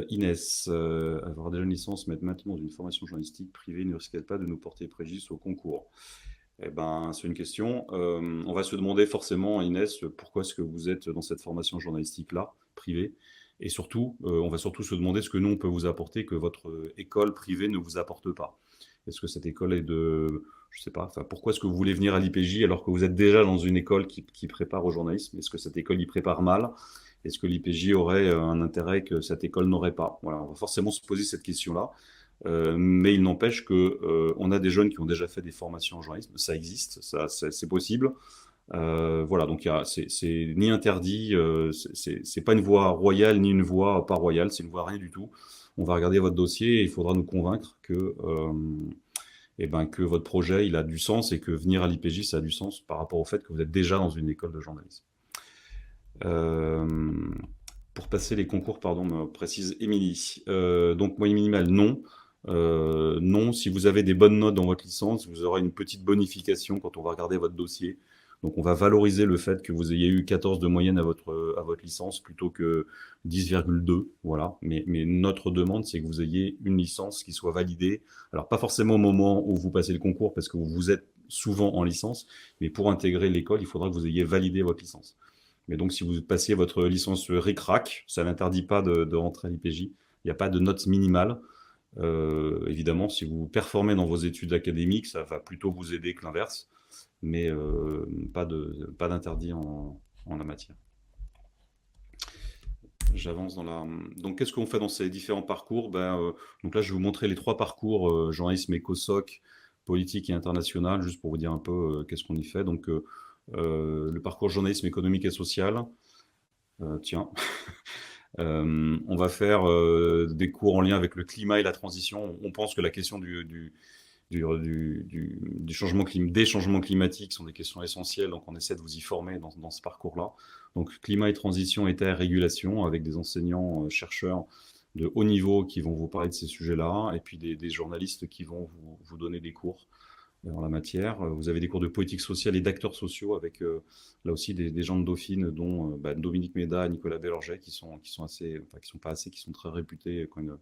Inès, avoir déjà une licence, mais être maintenant dans une formation journalistique privée ne risque pas de nous porter préjudice au concours? Eh ben, c'est une question. On va se demander forcément, Inès, pourquoi est-ce que vous êtes dans cette formation journalistique-là, privée? Et surtout, on va surtout se demander ce que nous, on peut vous apporter que votre école privée ne vous apporte pas. Est-ce que cette école est de... Je sais pas, pourquoi est-ce que vous voulez venir à l'IPJ alors que vous êtes déjà dans une école qui prépare au journalisme? Est-ce que cette école y prépare mal? Est-ce que l'IPJ aurait un intérêt que cette école n'aurait pas? Voilà, on va forcément se poser cette question-là. Mais il n'empêche que on a des jeunes qui ont déjà fait des formations en journalisme, ça existe, c'est possible. Voilà, donc c'est ni interdit, c'est pas une voie royale ni une voie pas royale, c'est une voie rien du tout. On va regarder votre dossier et il faudra nous convaincre que votre projet il a du sens et que venir à l'IPJ ça a du sens par rapport au fait que vous êtes déjà dans une école de journalisme. Pour passer les concours, pardon, me précise Émilie. Donc moyenne minimale, non. Non, si vous avez des bonnes notes dans votre licence, vous aurez une petite bonification quand on va regarder votre dossier. Donc on va valoriser le fait que vous ayez eu 14 de moyenne à votre licence plutôt que 10,2. Voilà. Mais notre demande, c'est que vous ayez une licence qui soit validée. Alors pas forcément au moment où vous passez le concours parce que vous êtes souvent en licence, mais pour intégrer l'école, il faudra que vous ayez validé votre licence. Mais donc si vous passez votre licence RIC-RAC, ça n'interdit pas de rentrer à l'IPJ. Il n'y a pas de note minimale. Évidemment, si vous performez dans vos études académiques, ça va plutôt vous aider que l'inverse, mais pas d'interdit en la matière. J'avance dans la... Donc, qu'est-ce qu'on fait dans ces différents parcours? Donc là, je vais vous montrer les 3 parcours, journalisme éco-soc, politique et international, juste pour vous dire un peu qu'est-ce qu'on y fait. Donc, le parcours journalisme économique et social, tiens... on va faire des cours en lien avec le climat et la transition. On pense que la question des changements climatiques sont des questions essentielles, donc on essaie de vous y former dans ce parcours-là. Donc climat et transition, État et régulation, avec des enseignants, chercheurs de haut niveau qui vont vous parler de ces sujets-là, et puis des journalistes qui vont vous donner des cours en la matière. Vous avez des cours de politique sociale et d'acteurs sociaux avec là aussi des gens de Dauphine, dont Dominique Méda, Nicolas Bélorget, qui sont assez, enfin qui sont pas assez, qui sont très réputés, qui ont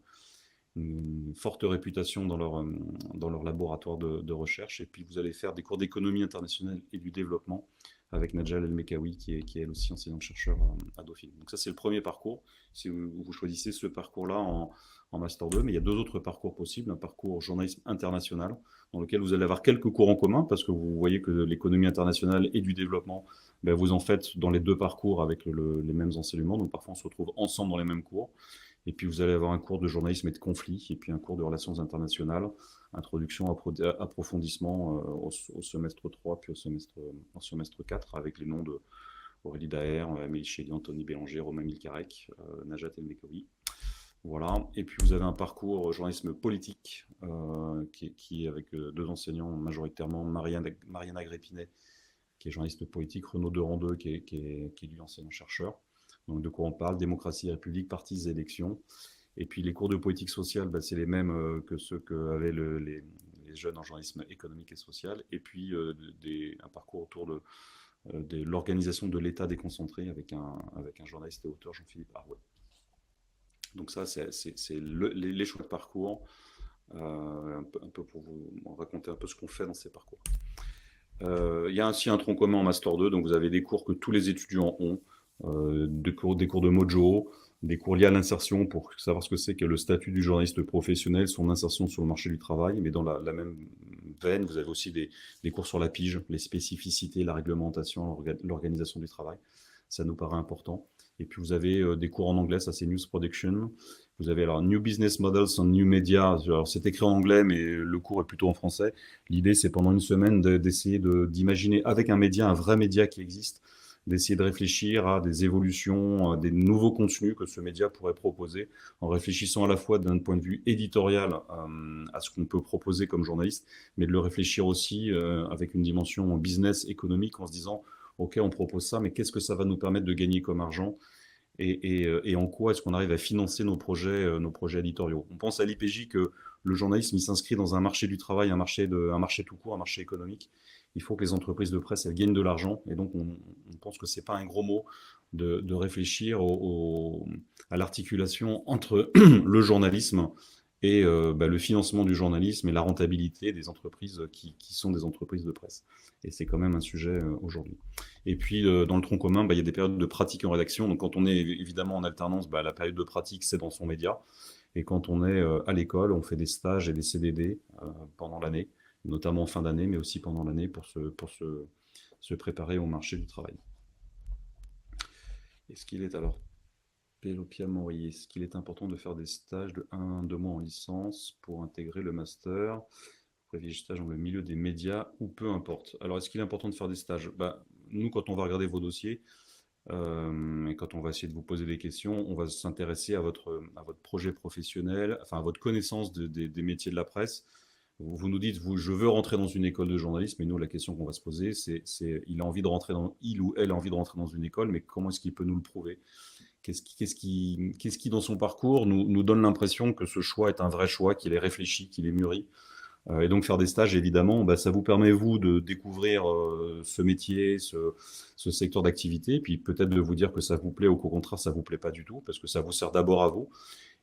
une forte réputation dans leur laboratoire de recherche. Et puis vous allez faire des cours d'économie internationale et du développement avec Nadjal El-Mekawi, qui est elle aussi enseignante-chercheur à Dauphine. Donc ça, c'est le premier parcours. Si vous choisissez ce parcours-là en Master 2, mais il y a deux autres parcours possibles. Un parcours journalisme international, dans lequel vous allez avoir quelques cours en commun, parce que vous voyez que l'économie internationale et du développement, ben, vous en faites dans les deux parcours avec les mêmes enseignements. Donc parfois, on se retrouve ensemble dans les mêmes cours. Et puis vous allez avoir un cours de journalisme et de conflit, et puis un cours de relations internationales, introduction, approfondissement au semestre 3, puis au semestre 4, avec les noms de Aurélie Daher, Amélie Chélian, Anthony Bélanger, Romain Milkarek, Najat El-Mekawi. Voilà. Et puis vous avez un parcours journalisme politique qui est avec deux enseignants majoritairement, Mariana Grépinet, qui est journaliste politique, Renaud Derandeux, qui est lui enseignant-chercheur. Donc de quoi on parle? Démocratie, République, partis et élections. Et puis les cours de politique sociale, c'est les mêmes que ceux qu'avaient les jeunes en journalisme économique et social. Et puis un parcours autour de l'organisation de l'État déconcentré avec un journaliste et auteur, Jean-Philippe Harouet. Donc ça, c'est les choix de parcours, un peu pour vous raconter un peu ce qu'on fait dans ces parcours. Il y a ainsi un tronc commun en Master 2, donc vous avez des cours que tous les étudiants ont, des cours de Mojo, des cours liés à l'insertion pour savoir ce que c'est que le statut du journaliste professionnel, son insertion sur le marché du travail, mais dans la même veine, vous avez aussi des cours sur la pige, les spécificités, la réglementation, l'organisation du travail. Ça nous paraît important. Et puis vous avez des cours en anglais, ça c'est News Production. Vous avez alors New Business Models on New Media. Alors c'est écrit en anglais, mais le cours est plutôt en français. L'idée, c'est pendant une semaine d'essayer d'imaginer avec un média, un vrai média qui existe, d'essayer de réfléchir à des évolutions, à des nouveaux contenus que ce média pourrait proposer, en réfléchissant à la fois d'un point de vue éditorial à ce qu'on peut proposer comme journaliste, mais de le réfléchir aussi avec une dimension business, économique, en se disant, OK, on propose ça, mais qu'est-ce que ça va nous permettre de gagner comme argent et en quoi est-ce qu'on arrive à financer nos projets éditoriaux. On pense à l'IPJ que le journalisme, il s'inscrit dans un marché du travail, un marché tout court, un marché économique. Il faut que les entreprises de presse, elles gagnent de l'argent. Et donc, on pense que ce n'est pas un gros mot de réfléchir à l'articulation entre le journalisme et le financement du journalisme et la rentabilité des entreprises qui sont des entreprises de presse. Et c'est quand même un sujet aujourd'hui. Et puis, dans le tronc commun, il y a des périodes de pratique en rédaction. Donc, quand on est évidemment en alternance, la période de pratique, c'est dans son média. Et quand on est à l'école, on fait des stages et des CDD pendant l'année, notamment en fin d'année, mais aussi pendant l'année pour se préparer au marché du travail. Est-ce qu'il est alors, Pélopia Maury, est-ce qu'il est important de faire des stages de 1 à 2 mois en licence pour intégrer le master, des stages dans le milieu des médias ou peu importe? Alors, est-ce qu'il est important de faire des stages? Nous, quand on va regarder vos dossiers, et quand on va essayer de vous poser des questions, on va s'intéresser à votre projet professionnel, enfin à votre connaissance des métiers de la presse. Vous nous dites, je veux rentrer dans une école de journalisme, et nous, la question qu'on va se poser, c'est il ou elle a envie de rentrer dans une école, mais comment est-ce qu'il peut nous le prouver? Qu'est-ce qui, dans son parcours, nous donne l'impression que ce choix est un vrai choix, qu'il est réfléchi, qu'il est mûri? Et donc faire des stages, évidemment, ça vous permet, vous, de découvrir ce métier, ce secteur d'activité, puis peut-être de vous dire que ça vous plaît ou qu'au contraire, ça vous plaît pas du tout, parce que ça vous sert d'abord à vous.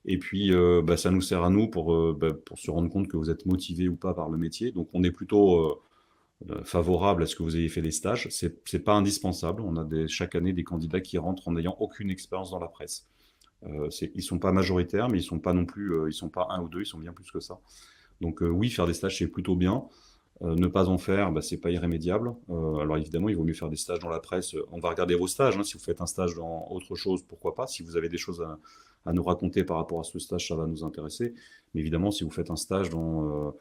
Et puis, ça nous sert à nous pour se rendre compte que vous êtes motivé ou pas par le métier. Donc, on est plutôt favorable à ce que vous ayez fait des stages. C'est pas indispensable. On a chaque année des candidats qui rentrent en n'ayant aucune expérience dans la presse. Ils sont pas majoritaires, mais ils sont pas non plus, ils sont pas un ou deux, ils sont bien plus que ça. Donc oui, faire des stages, c'est plutôt bien. Ne pas en faire, c'est pas irrémédiable. Alors évidemment, il vaut mieux faire des stages dans la presse. On va regarder vos stages. Si vous faites un stage dans autre chose, pourquoi pas? Si vous avez des choses à nous raconter par rapport à ce stage, ça va nous intéresser. Mais évidemment, si vous faites un stage dans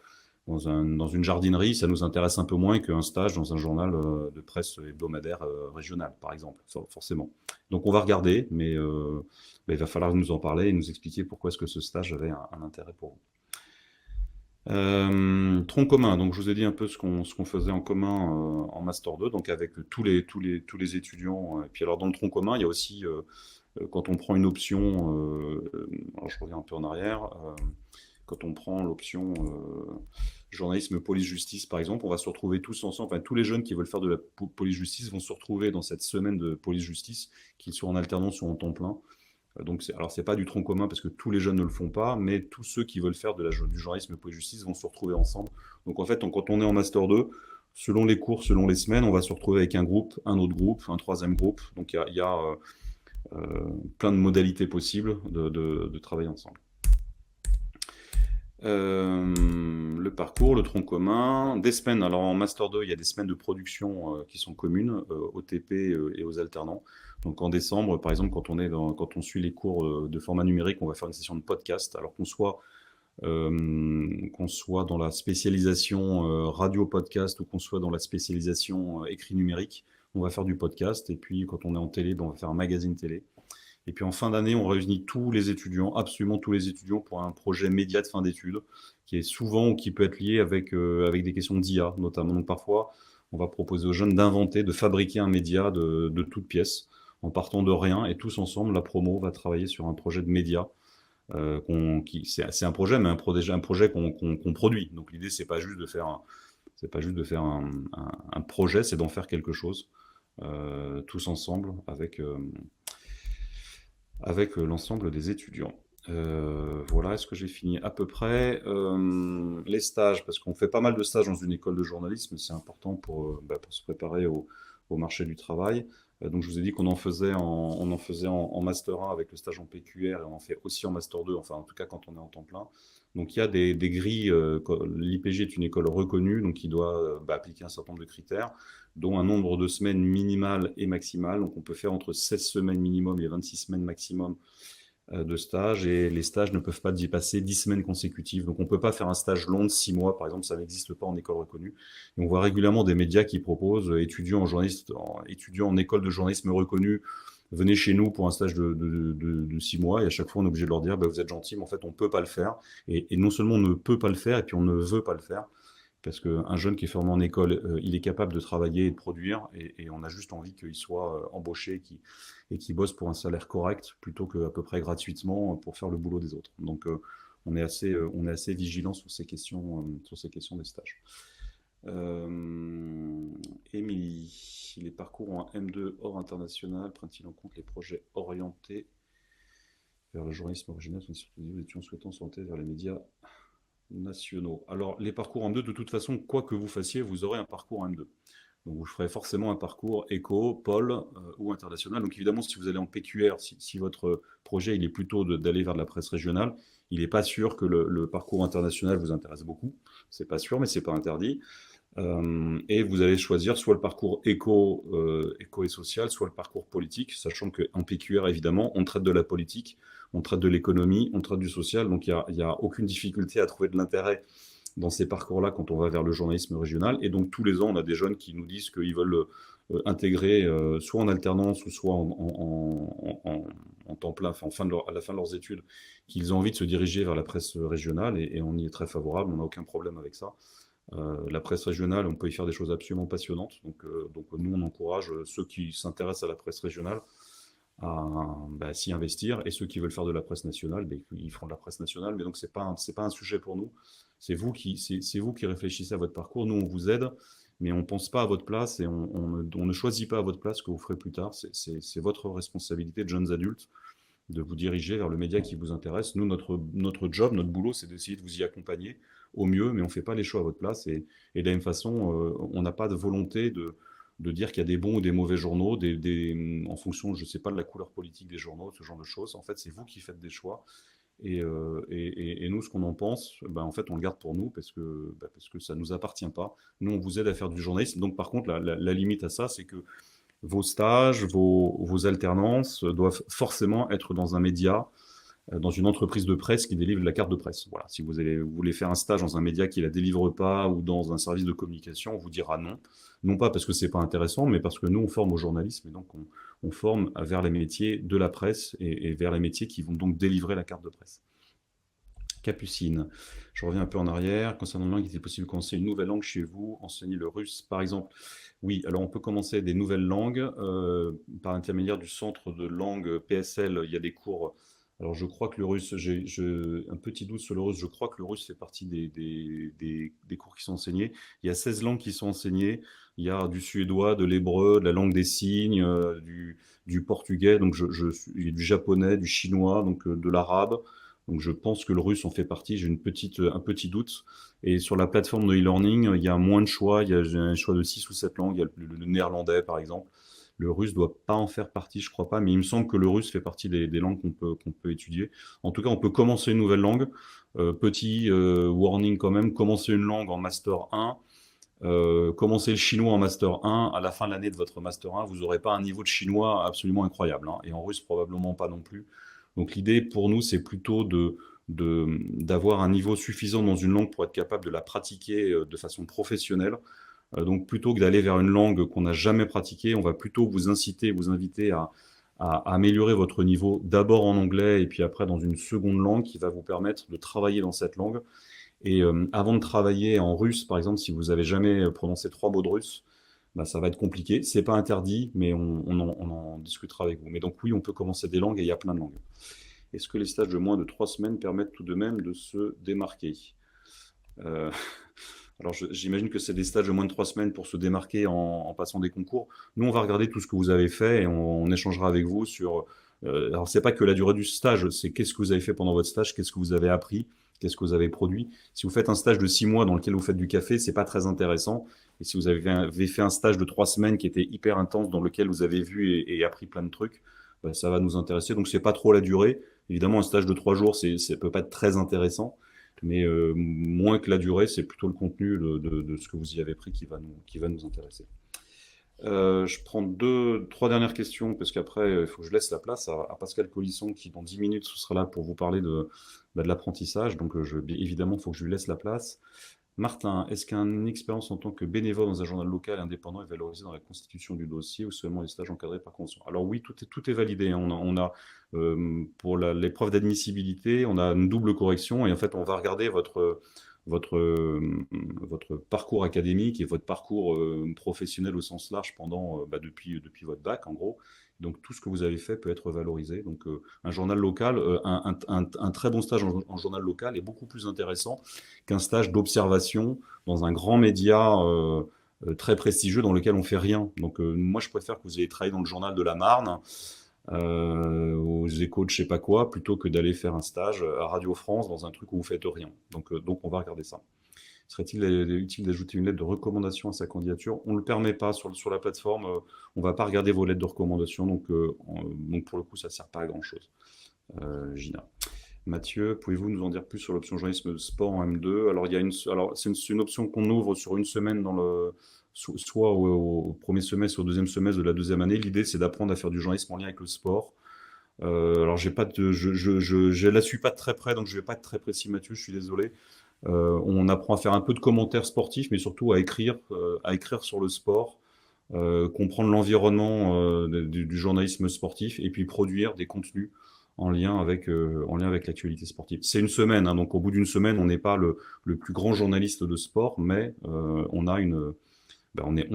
une jardinerie, ça nous intéresse un peu moins qu'un stage dans un journal de presse hebdomadaire régional, par exemple, forcément. Donc on va regarder, mais il va falloir nous en parler et nous expliquer pourquoi est-ce que ce stage avait un intérêt pour vous. Tronc commun, donc je vous ai dit un peu ce qu'on faisait en commun en Master 2, donc avec tous les étudiants. Et puis alors dans le tronc commun, il y a aussi quand on prend une option, alors je reviens un peu en arrière, quand on prend l'option journalisme police-justice par exemple, on va se retrouver tous ensemble, enfin tous les jeunes qui veulent faire de la police-justice vont se retrouver dans cette semaine de police-justice, qu'ils soient en alternance ou en temps plein. Donc, alors, c'est pas du tronc commun parce que tous les jeunes ne le font pas, mais tous ceux qui veulent faire du journalisme police-justice vont se retrouver ensemble. Donc, en fait, quand on est en Master 2, selon les cours, selon les semaines, on va se retrouver avec un groupe, un autre groupe, un troisième groupe. Donc, il y a plein de modalités possibles de travailler ensemble. Le parcours, le tronc commun, des semaines. Alors en Master 2, il y a des semaines de production qui sont communes aux TP et aux alternants. Donc en décembre, par exemple, quand on suit les cours de format numérique, on va faire une session de podcast. Alors qu'on soit dans la spécialisation radio podcast ou qu'on soit dans la spécialisation écrit numérique, on va faire du podcast. Et puis quand on est en télé, on va faire un magazine télé. Et puis en fin d'année, on réunit tous les étudiants, absolument tous les étudiants, pour un projet média de fin d'études, qui est souvent ou qui peut être lié avec des questions d'IA notamment. Donc parfois, on va proposer aux jeunes d'inventer, de fabriquer un média de toutes pièces, en partant de rien, et tous ensemble, la promo va travailler sur un projet de média. C'est un projet, mais un projet qu'on produit. Donc l'idée, c'est pas juste de faire un projet, c'est d'en faire quelque chose, tous ensemble, avec l'ensemble des étudiants. Voilà, est-ce que j'ai fini à peu près les stages, parce qu'on fait pas mal de stages dans une école de journalisme, c'est important pour se préparer au marché du travail. Donc je vous ai dit qu'on en faisait en Master 1 avec le stage en PQR, et on en fait aussi en Master 2, enfin en tout cas quand on est en temps plein. Donc il y a des grilles, l'IPG est une école reconnue, donc il doit appliquer un certain nombre de critères, dont un nombre de semaines minimales et maximales. Donc on peut faire entre 16 semaines minimum et 26 semaines maximum de stage, et les stages ne peuvent pas dépasser 10 semaines consécutives. Donc on ne peut pas faire un stage long de 6 mois, par exemple, ça n'existe pas en école reconnue. Et on voit régulièrement des médias qui proposent étudiants en école de journalisme reconnue, venez chez nous pour un stage de 6 mois, et à chaque fois on est obligé de leur dire vous êtes gentils, mais en fait on ne peut pas le faire. Et non seulement on ne peut pas le faire, et puis on ne veut pas le faire. Parce qu'un jeune qui est formé en école, il est capable de travailler et de produire, et on a juste envie qu'il soit embauché et qu'il bosse pour un salaire correct, plutôt qu'à peu près gratuitement pour faire le boulot des autres. Donc on est assez vigilant sur ces questions des stages. Émilie, les parcours en M2 hors international prennent-ils en compte les projets orientés vers le journalisme original, surtout les étudiants souhaitant s'orienter vers les médias nationaux? Alors, les parcours en M2, de toute façon, quoi que vous fassiez, vous aurez un parcours en M2. Donc, vous ferez forcément un parcours éco, pôle ou international. Donc, évidemment, si vous allez en PQR, si votre projet il est plutôt d'aller vers de la presse régionale, il n'est pas sûr que le parcours international vous intéresse beaucoup. C'est pas sûr, mais c'est pas interdit. Et vous allez choisir soit le parcours éco et social, soit le parcours politique, sachant qu'en PQR, évidemment, on traite de la politique, on traite de l'économie, on traite du social, donc il n'y a aucune difficulté à trouver de l'intérêt dans ces parcours-là quand on va vers le journalisme régional. Et donc tous les ans, on a des jeunes qui nous disent qu'ils veulent intégrer soit en alternance ou soit en temps plein, enfin, à la fin de leurs études, qu'ils ont envie de se diriger vers la presse régionale, et on y est très favorable, on n'a aucun problème avec ça. La presse régionale, on peut y faire des choses absolument passionnantes. Donc nous, on encourage ceux qui s'intéressent à la presse régionale à s'y investir, et ceux qui veulent faire de la presse nationale, ils feront de la presse nationale. Mais donc c'est pas un sujet pour nous. C'est vous qui réfléchissez à votre parcours. Nous, on vous aide, mais on ne pense pas à votre place, et on ne choisit pas à votre place ce que vous ferez plus tard. C'est votre responsabilité de jeunes adultes de vous diriger vers le média qui vous intéresse. Nous, notre job, notre boulot, c'est d'essayer de vous y accompagner au mieux, mais on ne fait pas les choix à votre place. Et de la même façon, on n'a pas de volonté de dire qu'il y a des bons ou des mauvais journaux, en fonction, je ne sais pas, de la couleur politique des journaux, ce genre de choses. En fait, c'est vous qui faites des choix. Et nous, ce qu'on en pense, en fait, on le garde pour nous, parce que ça ne nous appartient pas. Nous, on vous aide à faire du journalisme. Donc, par contre, la limite à ça, c'est que vos stages, vos alternances doivent forcément être dans un média, dans une entreprise de presse qui délivre la carte de presse. Voilà. Si vous voulez faire un stage dans un média qui ne la délivre pas, ou dans un service de communication, on vous dira non. Non pas parce que ce n'est pas intéressant, mais parce que nous, on forme au journalisme, et donc on forme vers les métiers de la presse, et vers les métiers qui vont donc délivrer la carte de presse. Capucine. Je reviens un peu en arrière. Concernant la langue, est-il possible de commencer une nouvelle langue chez vous, enseigner le russe par exemple? Oui, alors on peut commencer des nouvelles langues par l'intermédiaire du centre de langue PSL. Il y a des cours. Alors je crois que le russe, j'ai un petit doute sur le russe, je crois que le russe fait partie des cours qui sont enseignés. Il y a 16 langues qui sont enseignées. Il y a du suédois, de l'hébreu, de la langue des signes, du portugais, donc il y a du japonais, du chinois, donc de l'arabe. Donc je pense que le russe en fait partie, j'ai un petit doute. Et sur la plateforme de e-learning, il y a moins de choix, j'ai un choix de 6 ou 7 langues, il y a le néerlandais par exemple. Le russe doit pas en faire partie, je crois pas, mais il me semble que le russe fait partie des langues qu'on peut étudier. En tout cas, on peut commencer une nouvelle langue. Petit warning quand même, commencer une langue en master 1, commencer le chinois en master 1, à la fin de l'année de votre master 1, vous n'aurez pas un niveau de chinois absolument incroyable, hein, et en russe probablement pas non plus. Donc l'idée pour nous, c'est plutôt d'avoir un niveau suffisant dans une langue pour être capable de la pratiquer de façon professionnelle. Donc plutôt que d'aller vers une langue qu'on n'a jamais pratiquée, on va plutôt vous inciter, vous inviter à améliorer votre niveau d'abord en anglais et puis après dans une seconde langue qui va vous permettre de travailler dans cette langue. Et avant de travailler en russe, par exemple, si vous avez jamais prononcé 3 mots de russe, bah, ça va être compliqué. C'est pas interdit, mais on en discutera avec vous. Mais donc oui, on peut commencer des langues et il y a plein de langues. Est-ce que les stages de moins de 3 semaines permettent tout de même de se démarquer? Euh, Alors j'imagine que c'est des stages de moins de 3 semaines pour se démarquer en passant des concours. Nous, on va regarder tout ce que vous avez fait et on échangera avec vous sur... alors c'est pas que la durée du stage, c'est qu'est-ce que vous avez fait pendant votre stage, qu'est-ce que vous avez appris, qu'est-ce que vous avez produit. Si vous faites un stage de 6 mois dans lequel vous faites du café, c'est pas très intéressant. Et si vous avez fait un stage de 3 semaines qui était hyper intense, dans lequel vous avez vu et appris plein de trucs, bah, ça va nous intéresser. Donc c'est pas trop la durée. Évidemment, un stage de 3 jours, ça peut pas être très intéressant. Mais moins que la durée, c'est plutôt le contenu de ce que vous y avez pris qui va nous intéresser. Je prends trois dernières questions parce qu'après, il faut que je laisse la place à Pascal Colisson qui, dans 10 minutes, sera là pour vous parler de l'apprentissage. Donc, évidemment, il faut que je lui laisse la place. Martin, est-ce qu'une expérience en tant que bénévole dans un journal local indépendant est valorisée dans la constitution du dossier ou seulement les stages encadrés par convention? Alors oui, tout est validé, hein. Pour l'épreuve d'admissibilité, on a une double correction et en fait, on va regarder votre parcours académique et votre parcours professionnel au sens large depuis votre bac, en gros. Donc tout ce que vous avez fait peut être valorisé. Donc un journal local, un très bon stage en journal local est beaucoup plus intéressant qu'un stage d'observation dans un grand média très prestigieux dans lequel on fait rien. Donc moi je préfère que vous ayez travaillé dans le journal de la Marne, aux Échos de je sais pas quoi, plutôt que d'aller faire un stage à Radio France dans un truc où vous faites rien. Donc on va regarder ça. Serait-il utile d'ajouter une lettre de recommandation à sa candidature? On ne le permet pas sur la plateforme. On ne va pas regarder vos lettres de recommandation. Donc pour le coup, ça ne sert pas à grand-chose. Gina. Mathieu, pouvez-vous nous en dire plus sur l'option journalisme sport en M2? Alors, c'est une option qu'on ouvre sur une semaine soit au premier semestre, soit au deuxième semestre de la deuxième année. L'idée, c'est d'apprendre à faire du journalisme en lien avec le sport. Alors, je la suis pas de très près, donc je vais pas être très précis, Mathieu, je suis désolé. On apprend à faire un peu de commentaires sportifs, mais surtout à écrire sur le sport, comprendre l'environnement du journalisme sportif et puis produire des contenus en lien avec l'actualité sportive. C'est une semaine, hein, donc au bout d'une semaine, on n'est pas le plus grand journaliste de sport, mais on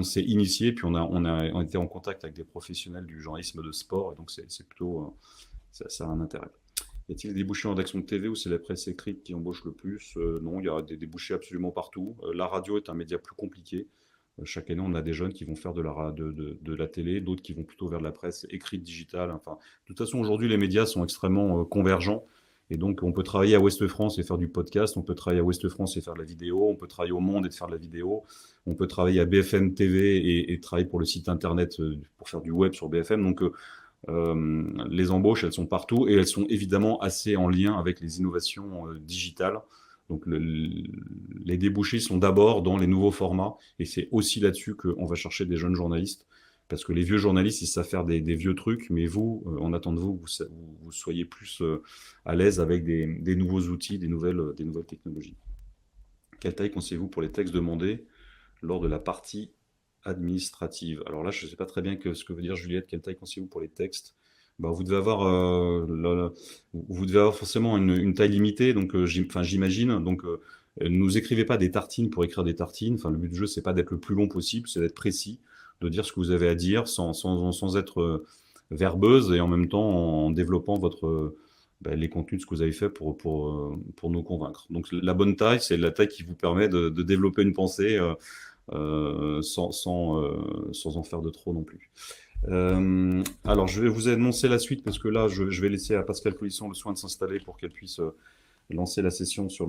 s'est initié, puis on a été en contact avec des professionnels du journalisme de sport, et donc c'est plutôt ça a un intérêt. Y a-t-il des débouchés en rédaction de TV ou c'est la presse écrite qui embauche le plus? Non, il y a des débouchés absolument partout. La radio est un média plus compliqué. Chaque année, on a des jeunes qui vont faire de la télé, d'autres qui vont plutôt vers de la presse écrite digitale. Enfin, de toute façon, aujourd'hui, les médias sont extrêmement convergents. Et donc, on peut travailler à Ouest France et faire du podcast, on peut travailler à Ouest France et faire de la vidéo, on peut travailler au Monde et faire de la vidéo, on peut travailler à BFM TV et travailler pour le site internet, pour faire du web sur BFM. Donc, les embauches, elles sont partout et elles sont évidemment assez en lien avec les innovations digitales. Donc les débouchés sont d'abord dans les nouveaux formats et c'est aussi là-dessus qu'on va chercher des jeunes journalistes parce que les vieux journalistes, ils savent faire des vieux trucs, mais vous, on attend de vous que vous soyez plus à l'aise avec des nouveaux outils, des nouvelles technologies. Quelle taille conseillez-vous pour les textes demandés lors de la partie administrative? Alors là, je ne sais pas très bien ce que veut dire Juliette. Quelle taille conseillez-vous pour les textes? Bah, vous devez avoir, vous devez avoir forcément une taille limitée, donc enfin, j'imagine. Donc, nous écrivez pas des tartines pour écrire des tartines. Enfin, le but du jeu, c'est pas d'être le plus long possible, c'est d'être précis, de dire ce que vous avez à dire sans être verbeuse et en même temps en développant bah, les contenus de ce que vous avez fait pour nous convaincre. Donc, la bonne taille, c'est la taille qui vous permet de développer une pensée sans en faire de trop non plus. Alors, je vais vous annoncer la suite parce que là, je vais laisser à Pascal Colisson le soin de s'installer pour qu'elle puisse lancer la session sur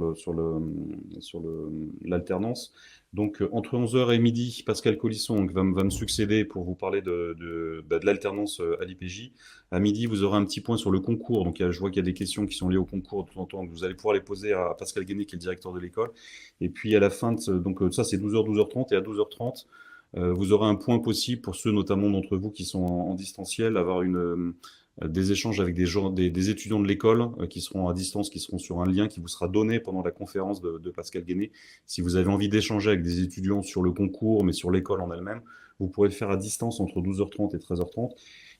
l'alternance. Donc, entre 11 heures et midi, Pascal Colisson donc, va me succéder pour vous parler de l'alternance à l'IPJ. À midi, vous aurez un petit point sur le concours. Donc, je vois qu'il y a des questions qui sont liées au concours de temps en temps. Vous allez pouvoir les poser à Pascal Guéné, qui est le directeur de l'école. Et puis, à la fin, donc ça, c'est 12h, 12h30. Et à 12h30, vous aurez un point possible pour ceux notamment d'entre vous qui sont en distanciel, avoir des échanges avec des étudiants de l'école qui seront à distance, qui seront sur un lien qui vous sera donné pendant la conférence de Pascal Guéné. Si vous avez envie d'échanger avec des étudiants sur le concours, mais sur l'école en elle-même, vous pourrez le faire à distance entre 12h30 et 13h30.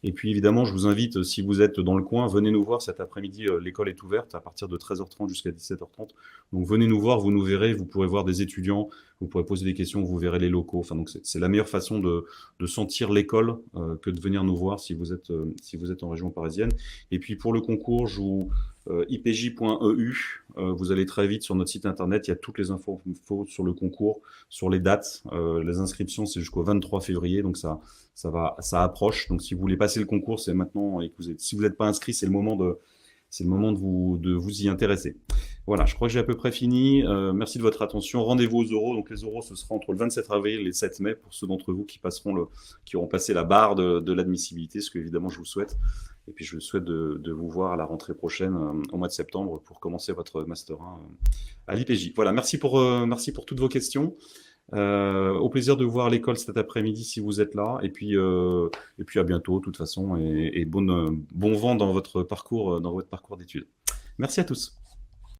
Et puis évidemment, je vous invite, si vous êtes dans le coin, venez nous voir cet après-midi. L'école est ouverte à partir de 13h30 jusqu'à 17h30. Donc venez nous voir, vous nous verrez, vous pourrez voir des étudiants, vous pourrez poser des questions, vous verrez les locaux. Enfin, donc c'est la meilleure façon de sentir l'école que de venir nous voir si vous êtes en région parisienne. Et puis pour le concours, ipj.eu, vous allez très vite sur notre site internet, il y a toutes les infos sur le concours, sur les dates. Les inscriptions, c'est jusqu'au 23 février, donc ça approche. Donc si vous voulez passer le concours, c'est maintenant. Et si vous n'êtes pas inscrit, c'est le moment de vous y intéresser. Voilà, je crois que j'ai à peu près fini. Merci de votre attention. Rendez-vous aux oraux. Donc les oraux, ce sera entre le 27 avril et le 7 mai pour ceux d'entre vous qui auront passé la barre de l'admissibilité, ce que évidemment je vous souhaite. Et puis je souhaite de vous voir à la rentrée prochaine, au mois de septembre, pour commencer votre Master 1 à l'IPJ. Voilà, merci pour toutes vos questions. Au plaisir de vous voir à l'école cet après-midi si vous êtes là. Et puis à bientôt, de toute façon, et bon vent dans votre parcours d'études. Merci à tous.